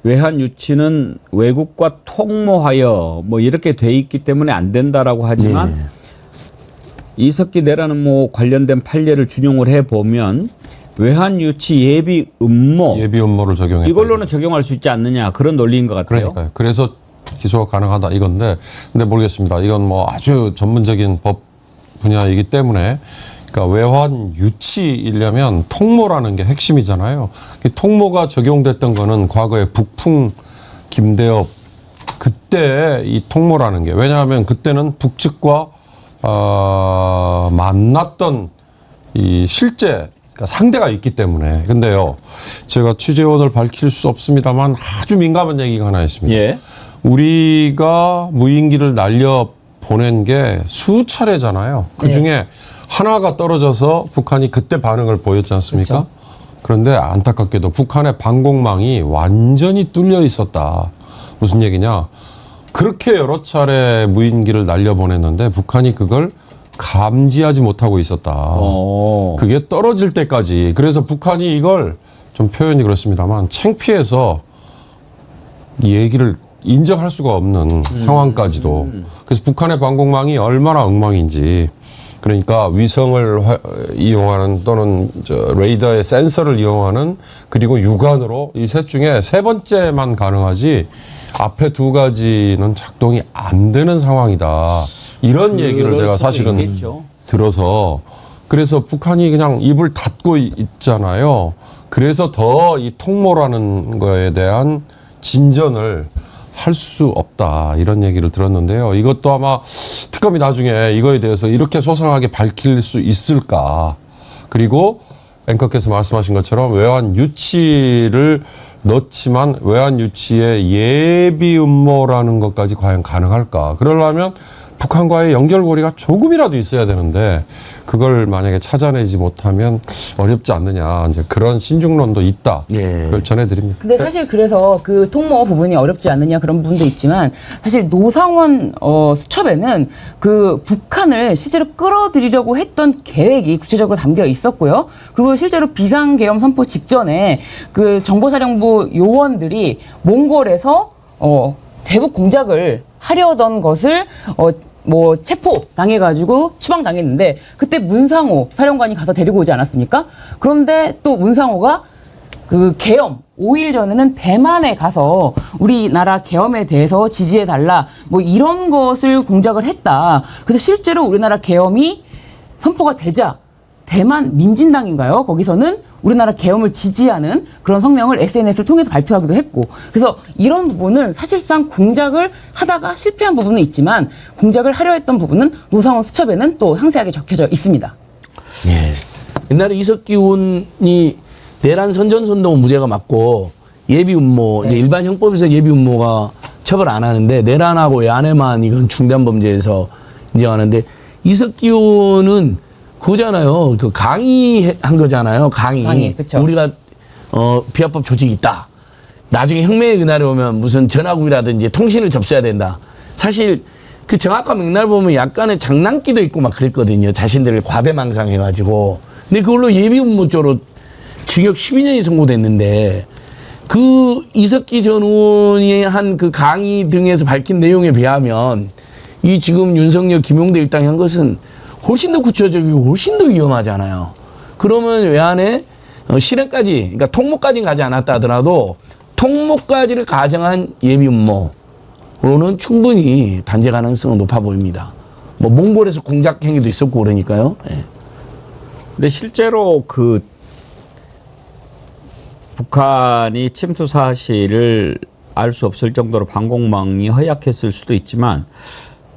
외환 유치는 외국과 통모하여 뭐 이렇게 돼 있기 때문에 안 된다라고 하지만 이석기 내란 음모 관련된 판례를 준용을 해 보면 외환 유치 예비 음모를
적용했다.
이걸로는 적용할 수 있지 않느냐 그런 논리인 것 같아요.
그러니까요. 그래서 기소가 가능하다 이건데 근데 모르겠습니다. 이건 뭐 아주 전문적인 법 분야이기 때문에 그러니까 외환 유치이려면 통모라는 게 핵심이잖아요. 통모가 적용됐던 거는 과거에 북풍 김대엽 그때 이 통모라는 게 왜냐하면 그때는 북측과 만났던 이 실제 그러니까 상대가 있기 때문에 근데요 제가 취재원을 밝힐 수 없습니다만 아주 민감한 얘기가 하나 있습니다.
예.
우리가 무인기를 날려 보낸 게 수차례잖아요. 그 중에 하나가 떨어져서 북한이 그때 반응을 보였지 않습니까? 그런데 안타깝게도 북한의 방공망이 완전히 뚫려 있었다. 무슨 얘기냐? 그렇게 여러 차례 무인기를 날려보냈는데 북한이 그걸 감지하지 못하고 있었다. 그게 떨어질 때까지. 그래서 북한이 이걸 좀 표현이 그렇습니다만 창피해서 이 얘기를 인정할 수가 없는 상황까지도. 그래서 북한의 방공망이 얼마나 엉망인지. 그러니까 위성을 이용하는 또는 레이더의 센서를 이용하는 그리고 육안으로 이 셋 중에 세 번째만 가능하지 앞에 두 가지는 작동이 안 되는 상황이다. 이런 얘기를 제가 사실은
있겠죠.
들어서 그래서 북한이 그냥 입을 닫고 있잖아요. 그래서 더 이 통모라는 거에 대한 진전을 할 수 없다 이런 얘기를 들었는데요. 이것도 아마 특검이 나중에 이거에 대해서 이렇게 소상하게 밝힐 수 있을까. 그리고 앵커께서 말씀하신 것처럼 외환 유치를 넣지만 외환 유치의 예비 음모라는 것까지 과연 가능할까. 그러려면 북한과의 연결고리가 조금이라도 있어야 되는데 그걸 만약에 찾아내지 못하면 어렵지 않느냐. 이제 그런 신중론도 있다.
예.
그걸 전해드립니다.
근데 사실 그래서 그 통모 부분이 어렵지 않느냐 그런 부분도 있지만 사실 노상원 수첩에는 그 북한을 실제로 끌어들이려고 했던 계획이 구체적으로 담겨 있었고요. 그리고 실제로 비상계엄 선포 직전에 그 정보사령부 요원들이 몽골에서 대북 공작을 하려던 것을 뭐 체포 당해가지고 추방 당했는데 그때 문상호 사령관이 가서 데리고 오지 않았습니까? 그런데 또 문상호가 그 계엄 5일 전에는 대만에 가서 우리나라 계엄에 대해서 지지해달라 뭐 이런 것을 공작을 했다. 그래서 실제로 우리나라 계엄이 선포가 되자 대만 민진당인가요? 거기서는 우리나라 계엄을 지지하는 그런 성명을 SNS를 통해서 발표하기도 했고 그래서 이런 부분을 사실상 공작을 하다가 실패한 부분은 있지만 공작을 하려 했던 부분은 노상원 수첩에는 또 상세하게 적혀져 있습니다.
예. 옛날에 이석기 의원이 내란 선전선동은 무죄가 맞고 예비 음모 이제 일반 형법에서 예비 음모가 처벌 안 하는데 내란하고 외환에만 이건 중대한 범죄에서 인정하는데 이석기 의원은 그거잖아요. 그 강의한 거잖아요. 강의.
그쵸.
우리가 비합법 조직이 있다. 나중에 혁명의 그날에 오면 무슨 전화국이라든지 통신을 접수해야 된다. 사실 그 정확한 맥날 보면 약간의 장난기도 있고 막 그랬거든요. 자신들을 과대망상해가지고. 근데 그걸로 예비 음모죄로 징역 12년이 선고됐는데 그 이석기 전 의원이 한 그 강의 등에서 밝힌 내용에 비하면 이 지금 윤석열, 김용대 일당이 한 것은 훨씬 더 구체적이고 훨씬 더 위험하잖아요. 그러면 외환에 실행까지, 그러니까 통모까지는 가지 않았다 하더라도 통모까지를 가정한 예비 음모로는 충분히 단죄 가능성은 높아 보입니다. 뭐 몽골에서 공작 행위도 있었고 그러니까요. 예.
근데 실제로 그 북한이 침투 사실을 알 수 없을 정도로 방공망이 허약했을 수도 있지만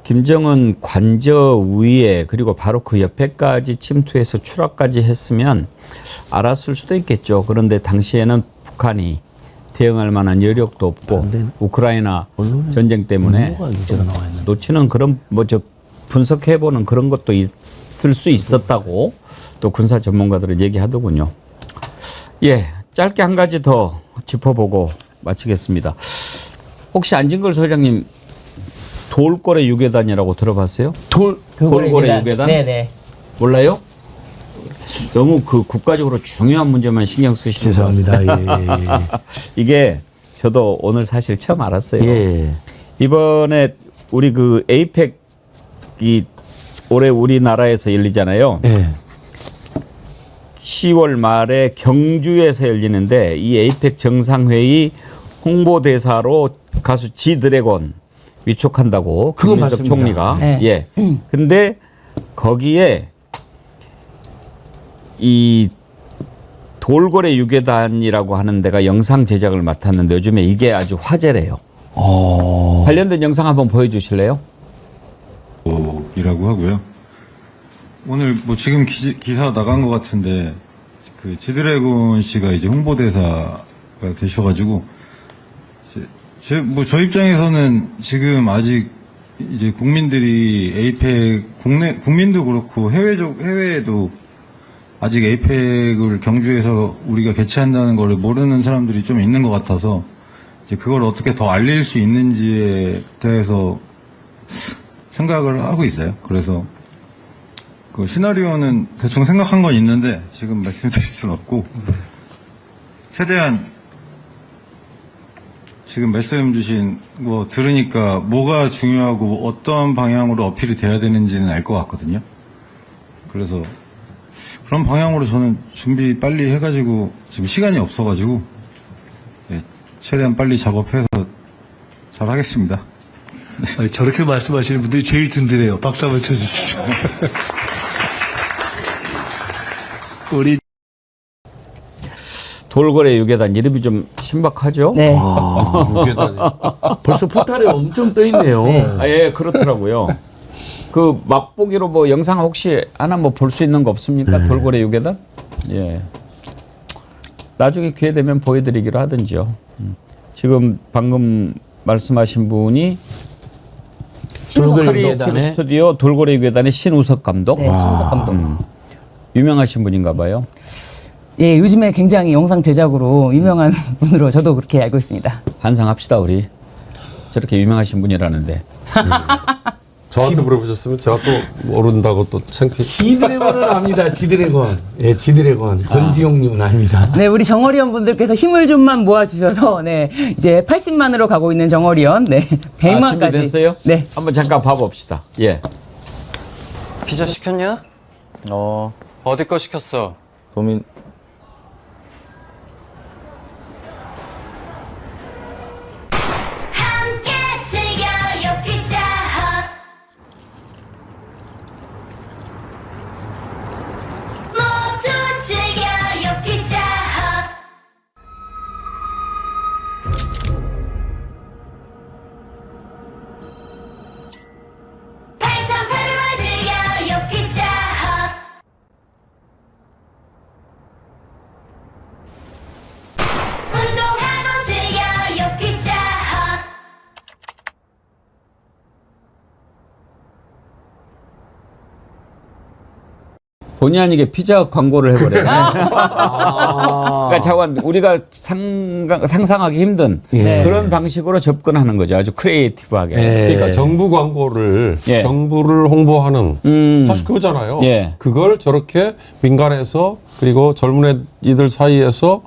김정은 관저 위에 그리고 바로 그 옆에까지 침투해서 추락까지 했으면 알았을 수도 있겠죠. 그런데 당시에는 북한이 대응할 만한 여력도 없고 우크라이나 전쟁 때문에 놓치는 그런 분석해보는 그런 것도 있을 수 있었다고 또 군사 전문가들은 얘기하더군요. 예, 짧게 한 가지 더 짚어보고 마치겠습니다. 혹시 안진걸 소장님 돌고래 유괴단이라고 들어봤어요? 돌고래 유괴단?
네네.
몰라요? 너무 그 국가적으로 중요한 문제만 신경 쓰시는 것 같아요.
죄송합니다. 예.
이게 저도 오늘 사실 처음 알았어요.
예.
이번에 우리 그 에이펙이 올해 우리나라에서 열리잖아요.
예.
10월 말에 경주에서 열리는데 이 에이펙 정상회의 홍보대사로 가수 지드래곤 위촉한다고
그건
김민석
봤습니다.
총리가.
네.
예. 근데 거기에 이 돌고래 유괴단이라고 하는 데가 영상 제작을 맡았는데 요즘에 이게 아주 화제래요. 관련된 영상 한번 보여주실래요?
이라고 하고요. 오늘 뭐 지금 기사 나간 것 같은데 그 지드래곤 씨가 이제 홍보대사가 되셔가지고 저 입장에서는 지금 아직 이제 국민들이 에이펙 국민도 그렇고 해외에도 아직 에이펙을 경주에서 우리가 개최한다는 걸 모르는 사람들이 좀 있는 것 같아서 이제 그걸 어떻게 더 알릴 수 있는지에 대해서 생각을 하고 있어요. 그래서 그 시나리오는 대충 생각한 건 있는데 지금 말씀드릴 수는 없고 최대한 지금 말씀 주신 거 들으니까 뭐가 중요하고 어떤 방향으로 어필이 돼야 되는지는 알 것 같거든요. 그래서 그런 방향으로 저는 준비 빨리 해가지고 지금 시간이 없어가지고 최대한 빨리 작업해서 잘 하겠습니다.
아니, 저렇게 말씀하시는 분들이 제일 든든해요. 박수 한번 쳐주시죠. 우리
돌고래 유괴단 이름이 좀 신박하죠?
네.
무게단이.
벌써 포탈에 엄청 떠 있네요.
아, 예, 그렇더라고요. 그 맛보기로 뭐 영상 혹시 하나 뭐 볼 수 있는 거 없습니까? 돌고래 유괴단? 예. 나중에 기회 되면 보여드리기로 하든지요. 지금 방금 말씀하신 분이
돌고래
크리에이티브
유괴단의
스튜디오 돌고래 유괴단의 신우석 감독.
네, 신우석 감독.
유명하신 분인가 봐요.
예, 요즘에 굉장히 영상 제작으로 유명한 분으로 저도 그렇게 알고 있습니다.
환상합시다 우리. 저렇게 유명하신 분이라는데.
저한테 물어보셨으면 제가 또 모른다고 또 창피해.
지드래곤은 압니다. 지드래곤. 예, 지드래곤. 권지용님은 압니다.
네, 우리 정어리언 분들께서 힘을 좀만 모아주셔서, 네, 이제 80만으로 가고 있는 정어리언, 네, 100만까지.
준비됐어요?
네.
한번 잠깐 봐봅시다. 예.
피자 시켰냐? 어디 거 시켰어? 도민.
함께 즐겨요 피자 헛 모두 즐겨요 피자 헛 팔천팔백원에 즐겨요 피자 헛 운동하고 즐겨요 피자 헛
본의 아니게 피자 광고를 해버려요. 그러니까 자관 우리가 상상하기 힘든
예.
그런 방식으로 접근하는 거죠. 아주 크리에이티브하게.
그러니까 정부 광고를
예.
정부를 홍보하는 사실 그거잖아요.
예.
그걸 저렇게 민간에서 그리고 젊은 애들 사이에서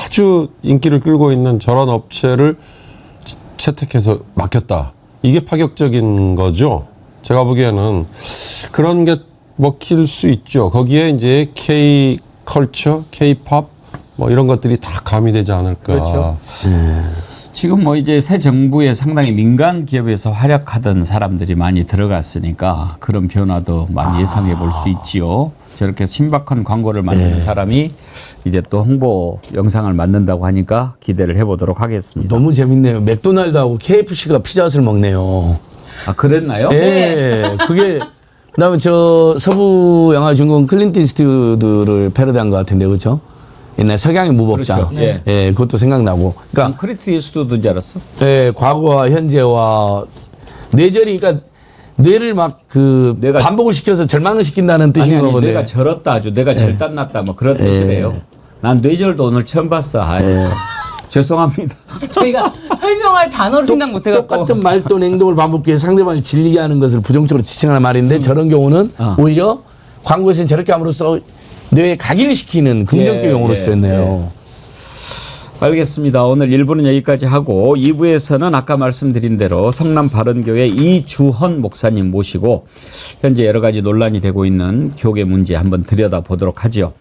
아주 인기를 끌고 있는 저런 업체를 채택해서 맡겼다. 이게 파격적인 거죠. 제가 보기에는 그런 게 먹힐 수 있죠. 거기에 이제 K 컬처, K 팝 뭐 이런 것들이 다 가미되지 않을까.
그렇죠. 지금 뭐 이제 새 정부에 상당히 민간 기업에서 활약하던 사람들이 많이 들어갔으니까 그런 변화도 많이 예상해 볼 수 있지요. 저렇게 신박한 광고를 만드는 사람이 이제 또 홍보 영상을 만든다고 하니까 기대를 해보도록 하겠습니다.
너무 재밌네요. 맥도날드하고 KFC가 피자헛을 먹네요.
아, 그랬나요?
예, 그게 그다음에 저 서부 영화 중공 클린트 이스트우드를 패러디한 것 같은데 그렇죠? 옛날 석양의 무법자.
그렇죠. 예.
예, 그것도 생각나고.
난
그러니까
크리트 이스트우드인 줄 알았어.
예, 과거와 현재와 뇌절이 그러니까 뇌를 막 그
뇌가-
반복을 시켜서 절망을 시킨다는 뜻인
아니,
거거든요.
내가 절었다 아주 내가 절단났다 뭐 그런 뜻이래요. 난 뇌절도 오늘 처음 봤어. 아유, 죄송합니다.
저희가 설명할 단어를 생각 못 해갖고.
똑같은 말 또는 행동을 반복해서 상대방을 질리게 하는 것을 부정적으로 지칭하는 말인데 저런 경우는 오히려 광고에서는 저렇게 함으로써 뇌에 각인을 시키는 긍정적
예,
용어로
예,
쓰였네요.
알겠습니다. 오늘 1부는 여기까지 하고 2부에서는 아까 말씀드린 대로 성남 바른교회 이주헌 목사님 모시고 현재 여러 가지 논란이 되고 있는 교계 문제 한번 들여다보도록 하죠.